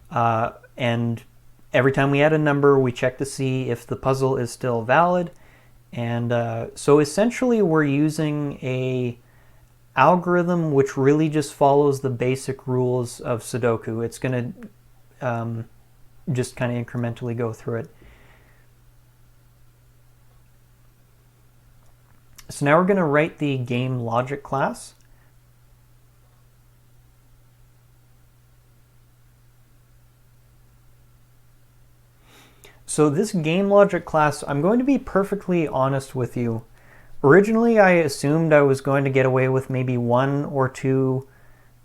And every time we add a number, we check to see if the puzzle is still valid. And so essentially we're using a algorithm which really just follows the basic rules of Sudoku. It's going to just kind of incrementally go through it. So now we're going to write the GameLogic class. So this GameLogic class, I'm going to be perfectly honest with you. Originally, I assumed I was going to get away with maybe 1 or 2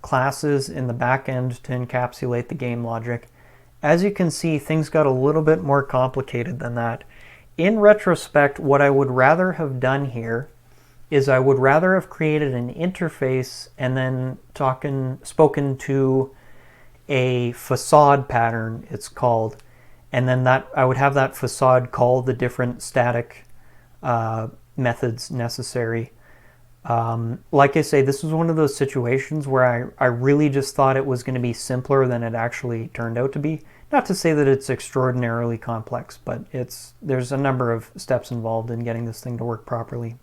classes in the back end to encapsulate the game logic. As you can see, things got a little bit more complicated than that. In retrospect, what I would rather have done here is I would rather have created an interface and then spoken to a facade pattern, it's called, and then I would have that facade call the different static methods necessary. Like I say, this was one of those situations where I really just thought it was going to be simpler than it actually turned out to be. Not to say that it's extraordinarily complex, but there's a number of steps involved in getting this thing to work properly.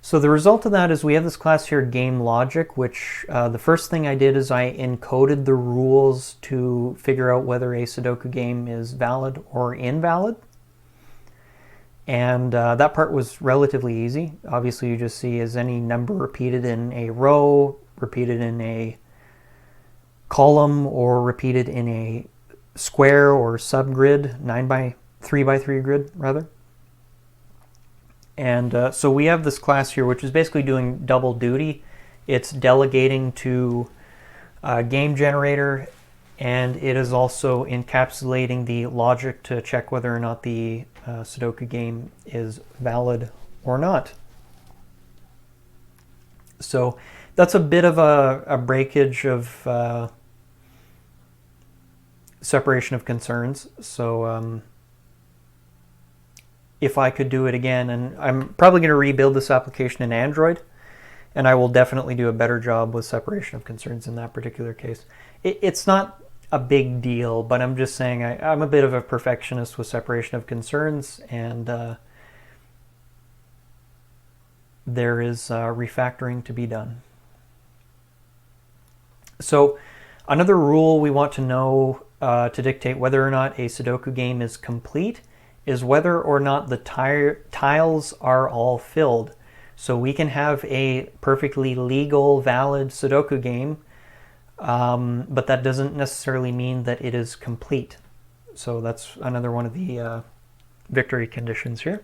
So the result of that is we have this class here, GameLogic, which the first thing I did is I encoded the rules to figure out whether a Sudoku game is valid or invalid. And that part was relatively easy. Obviously, you just see is any number repeated in a row, repeated in a column, or repeated in a square or subgrid, 3x3 grid, rather. And so we have this class here, which is basically doing double duty. It's delegating to GameGenerator, and it is also encapsulating the logic to check whether or not the Sudoku game is valid or not. So That's a bit of a breakage of separation of concerns. So if I could do it again, and I'm probably going to rebuild this application in Android, and I will definitely do a better job with separation of concerns in that particular case. It's not a big deal, but I'm just saying I'm a bit of a perfectionist with separation of concerns, and there is refactoring to be done. So another rule we want to know to dictate whether or not a Sudoku game is complete is whether or not the tiles are all filled. So we can have a perfectly legal, valid Sudoku game, but that doesn't necessarily mean that it is complete. So that's another one of the victory conditions here.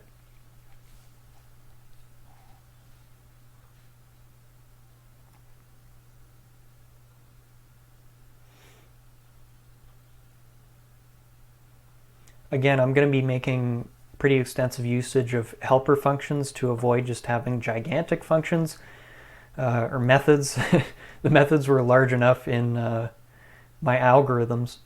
Again, I'm going to be making pretty extensive usage of helper functions to avoid just having gigantic functions or methods. The methods were large enough in my algorithms.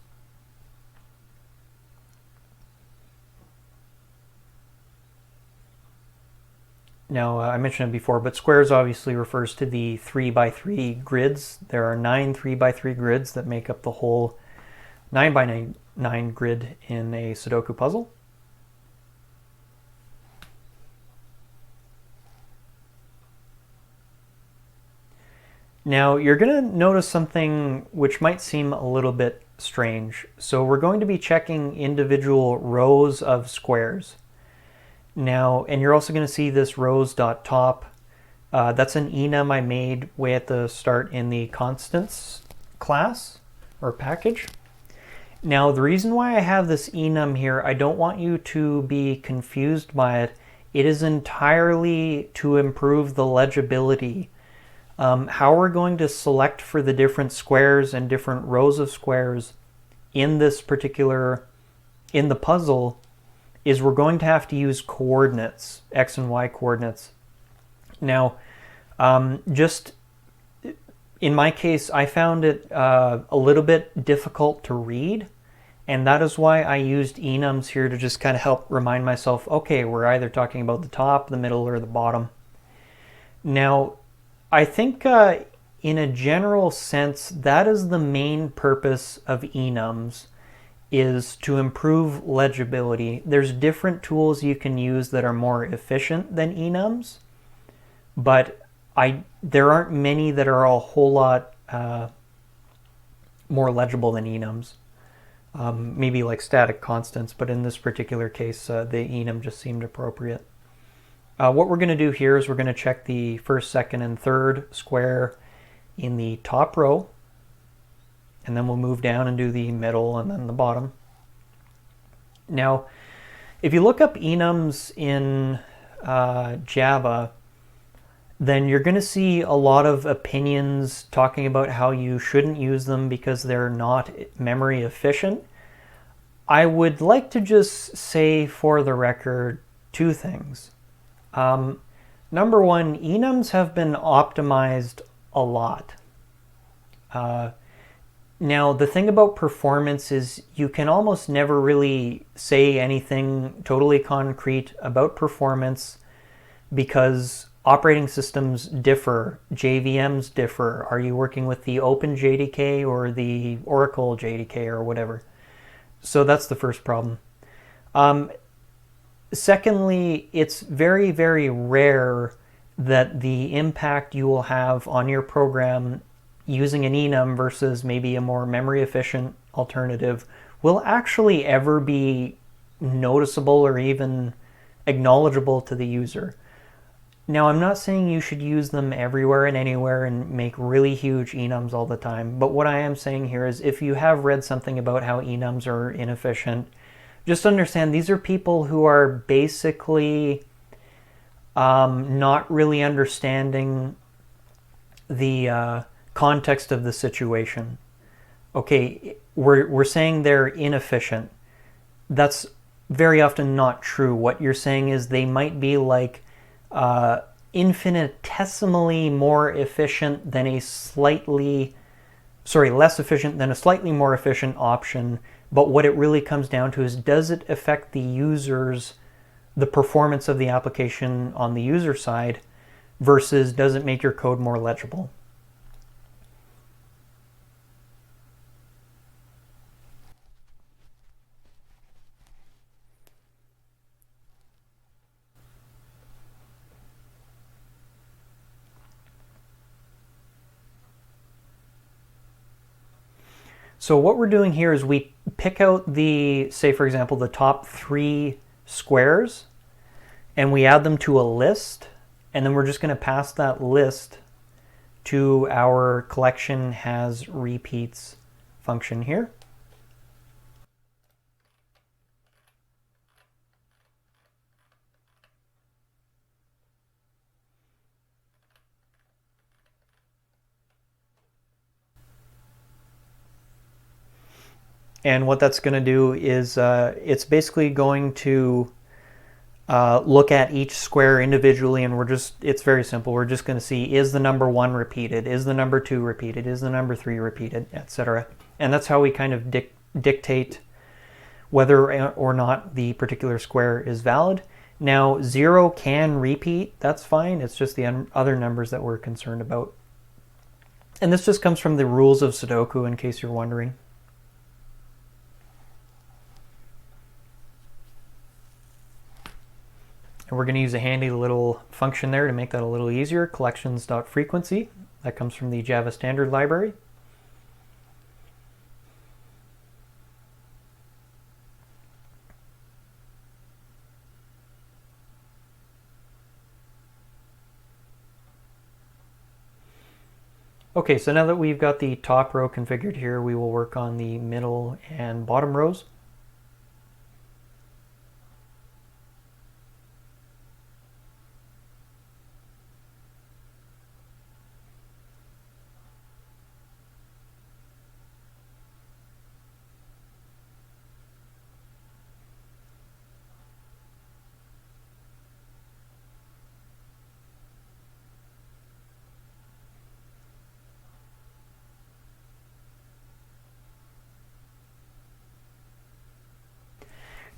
Now, I mentioned it before, but squares obviously refers to the 3x3 grids. There are 9 3x3 grids that make up the whole 9x9 grid in a Sudoku puzzle. Now you're going to notice something which might seem a little bit strange. So we're going to be checking individual rows of squares. Now, and you're also going to see this rows.top. That's an enum I made way at the start in the constants class or package. Now, the reason why I have this enum here, I don't want you to be confused by it. It is entirely to improve the legibility. How we're going to select for the different squares and different rows of squares in this particular, in the puzzle, is we're going to have to use coordinates, x and y coordinates. Now, just in my case, I found it a little bit difficult to read, and that is why I used enums here to just kind of help remind myself, okay, we're either talking about the top, the middle, or the bottom. Now, I think in a general sense, that is the main purpose of enums, is to improve legibility. There's different tools you can use that are more efficient than enums, but there aren't many that are a whole lot more legible than enums. Maybe like static constants, but in this particular case, the enum just seemed appropriate. What we're going to do here is we're going to check the first, second, and third square in the top row, and then we'll move down and do the middle and then the bottom. Now, if you look up enums in Java, then you're going to see a lot of opinions talking about how you shouldn't use them because they're not memory efficient. I would like to just say for the record two things. Number one, enums have been optimized a lot. Now, the thing about performance is you can almost never really say anything totally concrete about performance because operating systems differ, JVMs differ. Are you working with the Open JDK or the Oracle JDK or whatever? So that's the first problem. Secondly, it's very, very rare that the impact you will have on your program using an enum versus maybe a more memory efficient alternative will actually ever be noticeable or even acknowledgeable to the user. Now, I'm not saying you should use them everywhere and anywhere and make really huge enums all the time, but what I am saying here is if you have read something about how enums are inefficient, just understand these are people who are basically not really understanding the context of the situation. Okay, we're saying they're inefficient. That's very often not true. What you're saying is they might be like infinitesimally more efficient than less efficient than a slightly more efficient option. But what it really comes down to is, does it affect the performance of the application on the user side, versus does it make your code more legible? So what we're doing here is we pick out say for example, the top 3 squares, and we add them to a list, and then we're just going to pass that list to our collection has repeats function here. And what that's going to do is it's basically going to look at each square individually, and it's very simple. We're just going to see, is the number 1 repeated? Is the number 2 repeated? Is the number 3 repeated? Etc. And that's how we kind of dictate whether or not the particular square is valid. Now, 0 can repeat. That's fine. It's just the other numbers that we're concerned about. And this just comes from the rules of Sudoku, in case you're wondering. And we're going to use a handy little function there to make that a little easier, collections.frequency. That comes from the Java standard library. Okay, so now that we've got the top row configured here, we will work on the middle and bottom rows.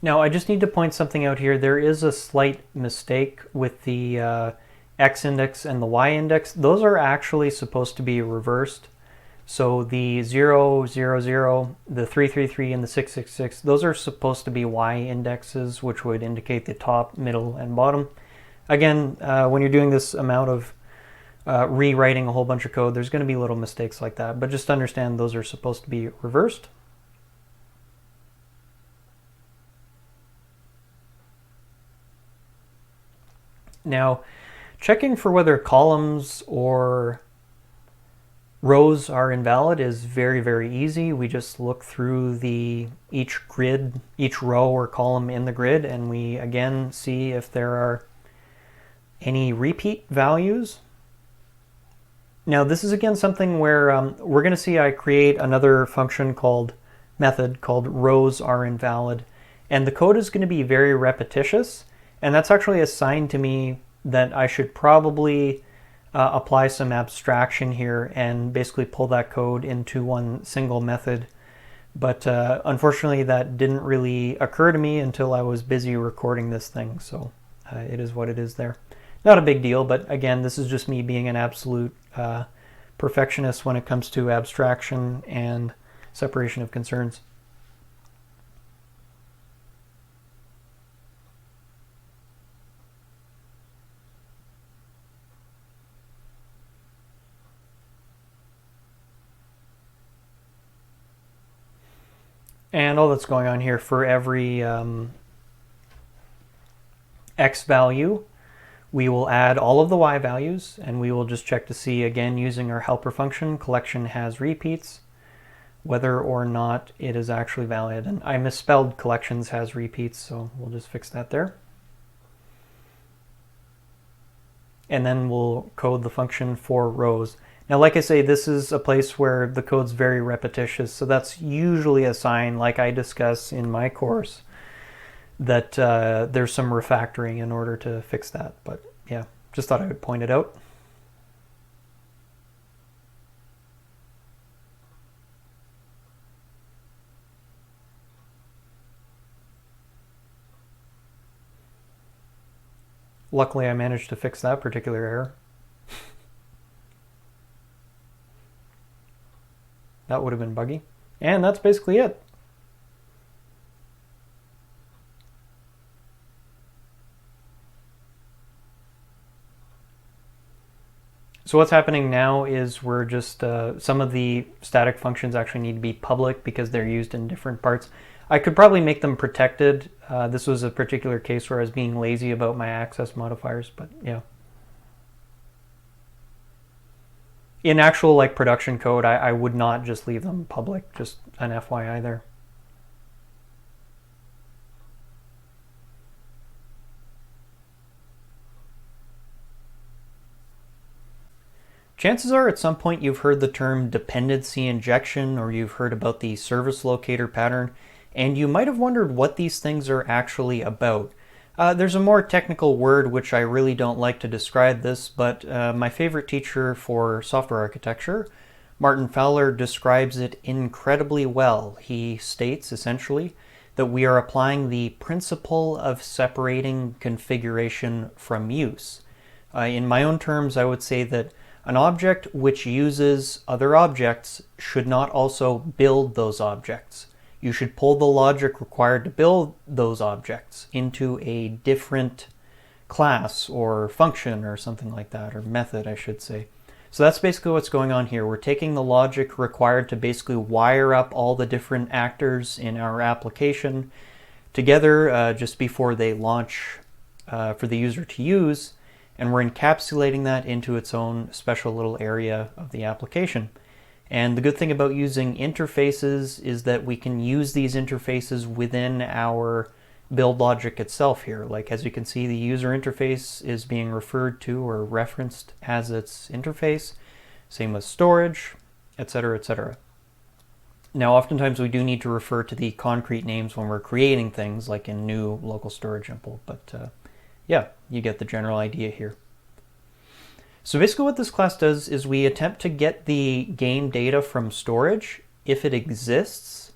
Now, I just need to point something out here. There is a slight mistake with the X index and the Y index. Those are actually supposed to be reversed. So the 0, 0, 0, the 3, 3, 3, and the 6, 6, 6, those are supposed to be Y indexes, which would indicate the top, middle, and bottom. Again, when you're doing this amount of rewriting a whole bunch of code, there's going to be little mistakes like that. But just understand those are supposed to be reversed. Now, checking for whether columns or rows are invalid is very, very easy. We just look through each row or column in the grid, and we again see if there are any repeat values. Now, this is again something where we're going to see I create another function method called rows are invalid, and the code is going to be very repetitious. And that's actually a sign to me that I should probably apply some abstraction here and basically pull that code into one single method. But unfortunately, that didn't really occur to me until I was busy recording this thing. So it is what it is there. Not a big deal, but again, this is just me being an absolute perfectionist when it comes to abstraction and separation of concerns. And all that's going on here, for every X value, we will add all of the Y values, and we will just check to see, again, using our helper function, collection has repeats, whether or not it is actually valid. And I misspelled collections has repeats, so we'll just fix that there. And then we'll code the function for rows. Now, like I say, this is a place where the code's very repetitious, so that's usually a sign, like I discuss in my course, that there's some refactoring in order to fix that. But yeah, Just thought I would point it out. Luckily, I managed to fix that particular error. That would have been buggy. And that's basically it. So what's happening now is we're just, some of the static functions actually need to be public because they're used in different parts. I could probably make them protected. This was a particular case where I was being lazy about my access modifiers, but yeah. In actual like production code, I would not just leave them public, just an FYI there. Chances are at some point you've heard the term dependency injection, or you've heard about the service locator pattern, and you might have wondered what these things are actually about. There's a more technical word which I really don't like to describe this, but my favorite teacher for software architecture, Martin Fowler, describes it incredibly well. He states essentially that we are applying the principle of separating configuration from use. In my own terms, I would say that an object which uses other objects should not also build those objects. You should pull the logic required to build those objects into a different class or function or something like that, or method, I should say. So that's basically what's going on here. We're taking the logic required to basically wire up all the different actors in our application together just before they launch for the user to use, and we're encapsulating that into its own special little area of the application. And the good thing about using interfaces is that we can use these interfaces within our build logic itself here. Like as you can see, the user interface is being referred to or referenced as its interface. Same with storage, etc., etc. Now, oftentimes we do need to refer to the concrete names when we're creating things, like in new LocalStorageImpl, but yeah, you get the general idea here. So basically what this class does is we attempt to get the game data from storage if it exists.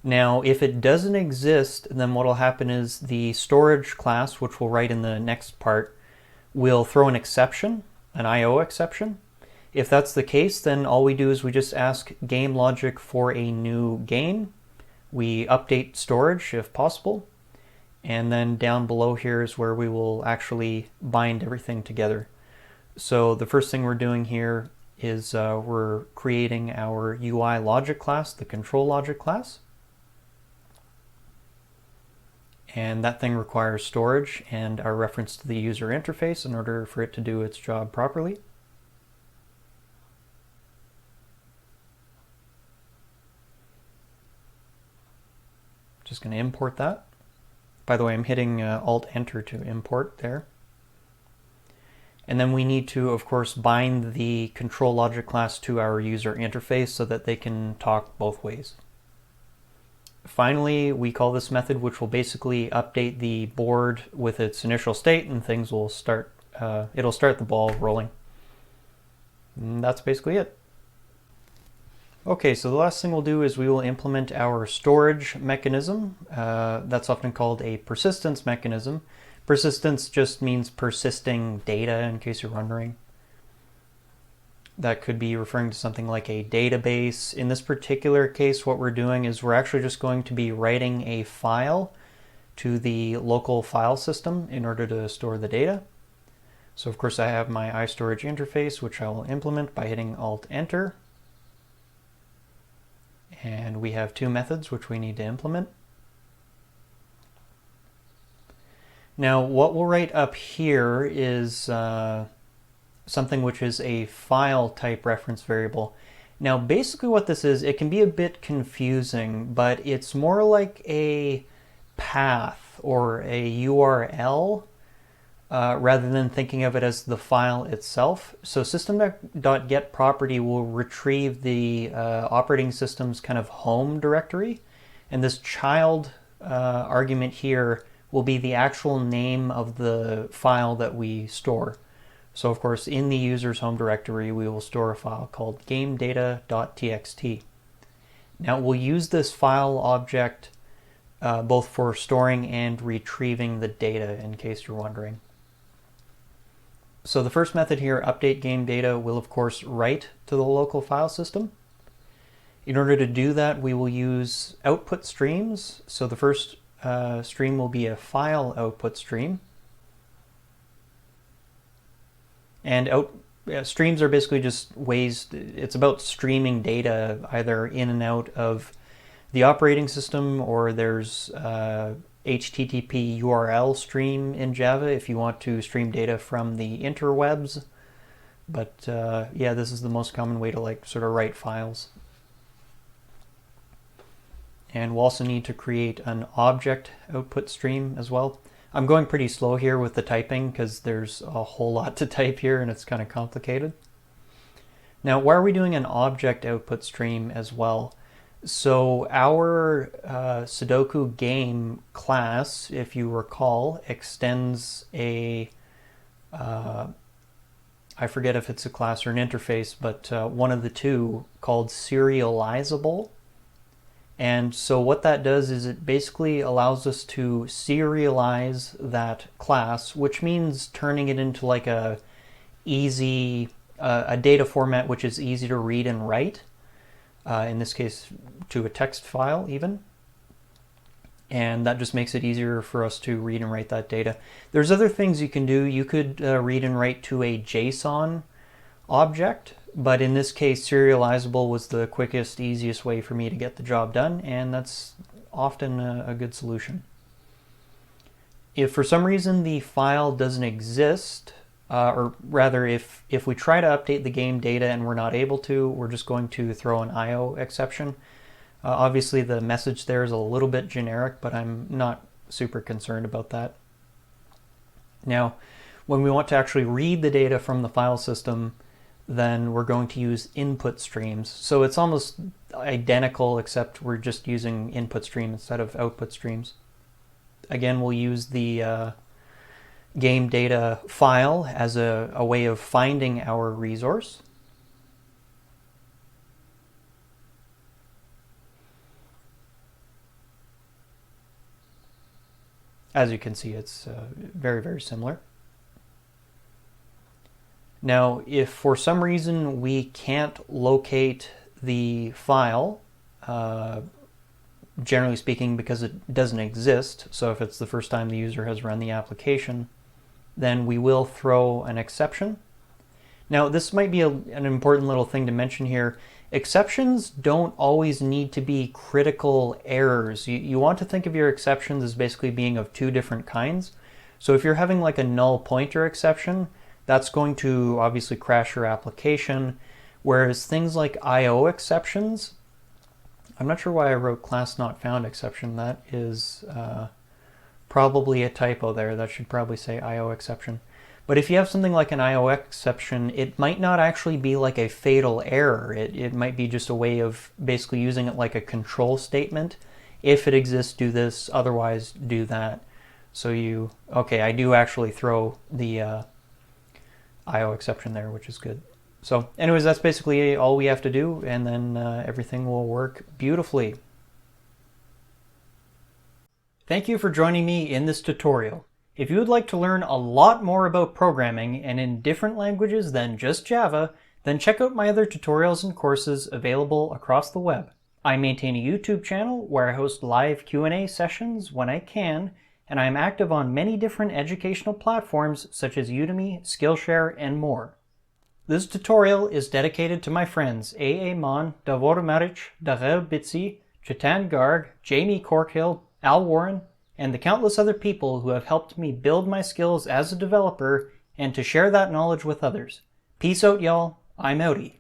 Now, if it doesn't exist, then what will happen is the storage class, which we'll write in the next part, will throw an exception, an IO exception. If that's the case, then all we do is we just ask GameLogic for a new game. We update storage if possible. And then down below here is where we will actually bind everything together. So the first thing we're doing here is we're creating our UI logic class, the control logic class. And that thing requires storage and our reference to the user interface in order for it to do its job properly. Just going to import that. By the way, I'm hitting Alt-Enter to import there. And then we need to, of course, bind the control logic class to our user interface so that they can talk both ways. Finally, we call this method, which will basically update the board with its initial state, and things will start, it'll start the ball rolling. And that's basically it. Okay, so the last thing we'll do is we will implement our storage mechanism. That's often called a persistence mechanism. Persistence just means persisting data, in case you're wondering. That could be referring to something like a database. In this particular case, what we're doing is we're actually just going to be writing a file to the local file system in order to store the data. So of course I have my IStorage interface, which I will implement by hitting Alt-Enter. And we have two methods which we need to implement. Now what we'll write up here is something which is a file type reference variable. Now basically what this is, it can be a bit confusing, but it's more like a path or a URL rather than thinking of it as the file itself. So system.getProperty will retrieve the operating system's kind of home directory, and this child argument here will be the actual name of the file that we store. So of course, in the user's home directory, we will store a file called gamedata.txt. Now we'll use this file object both for storing and retrieving the data, in case you're wondering. So the first method here, update game data, will of course write to the local file system. In order to do that, we will use output streams. So the first stream will be a file output stream. And streams are basically just ways, it's about streaming data either in and out of the operating system, or there's HTTP URL stream in Java if you want to stream data from the interwebs. But yeah, this is the most common way to sort of write files. And we'll also need to create an object output stream as well. I'm going pretty slow here with the typing because there's a whole lot to type here and it's kind of complicated. Now, why are we doing an object output stream as well? So our Sudoku Game class, if you recall, extends a, I forget if it's a class or an interface, but one of the two, called serializable. And so what that does is it basically allows us to serialize that class, which means turning it into like a data format which is easy to read and write. In this case, to a text file even. And that just makes it easier for us to read and write that data. There's other things you can do. You could read and write to a JSON object, but in this case, serializable was the quickest, easiest way for me to get the job done, and that's often a good solution. If for some reason the file doesn't exist, or rather if we try to update the game data and we're not able to, we're just going to throw an IO exception. Obviously the message there is a little bit generic, but I'm not super concerned about that. Now, when we want to actually read the data from the file system, then we're going to use input streams. So it's almost identical, except we're just using input stream instead of output streams. Again, we'll use the game data file as a way of finding our resource. As you can see, it's very, very similar. Now, if for some reason we can't locate the file, generally speaking because it doesn't exist, so if it's the first time the user has run the application, then we will throw an exception. Now, this might be an important little thing to mention here. Exceptions don't always need to be critical errors. You want to think of your exceptions as basically being of two different kinds. So if you're having like a null pointer exception, that's going to obviously crash your application, whereas things like IO exceptions, I'm not sure why I wrote class not found exception. That is probably a typo there. That should probably say IO exception. But if you have something like an IO exception, it might not actually be like a fatal error. It might be just a way of basically using it like a control statement. If it exists, do this, otherwise do that. So okay, I do actually throw the IO exception there, which is good. So anyways, that's basically all we have to do, and then everything will work beautifully. Thank you for joining me in this tutorial. If you would like to learn a lot more about programming and in different languages than just Java, then check out my other tutorials and courses available across the web. I maintain a YouTube channel where I host live Q&A sessions when I can, and I am active on many different educational platforms such as Udemy, Skillshare, and more. This tutorial is dedicated to my friends A.A. Mon, Davor Maric, Darrell Bitsi, Chetan Garg, Jamie Corkhill, Al Warren, and the countless other people who have helped me build my skills as a developer and to share that knowledge with others. Peace out, y'all. I'm outie.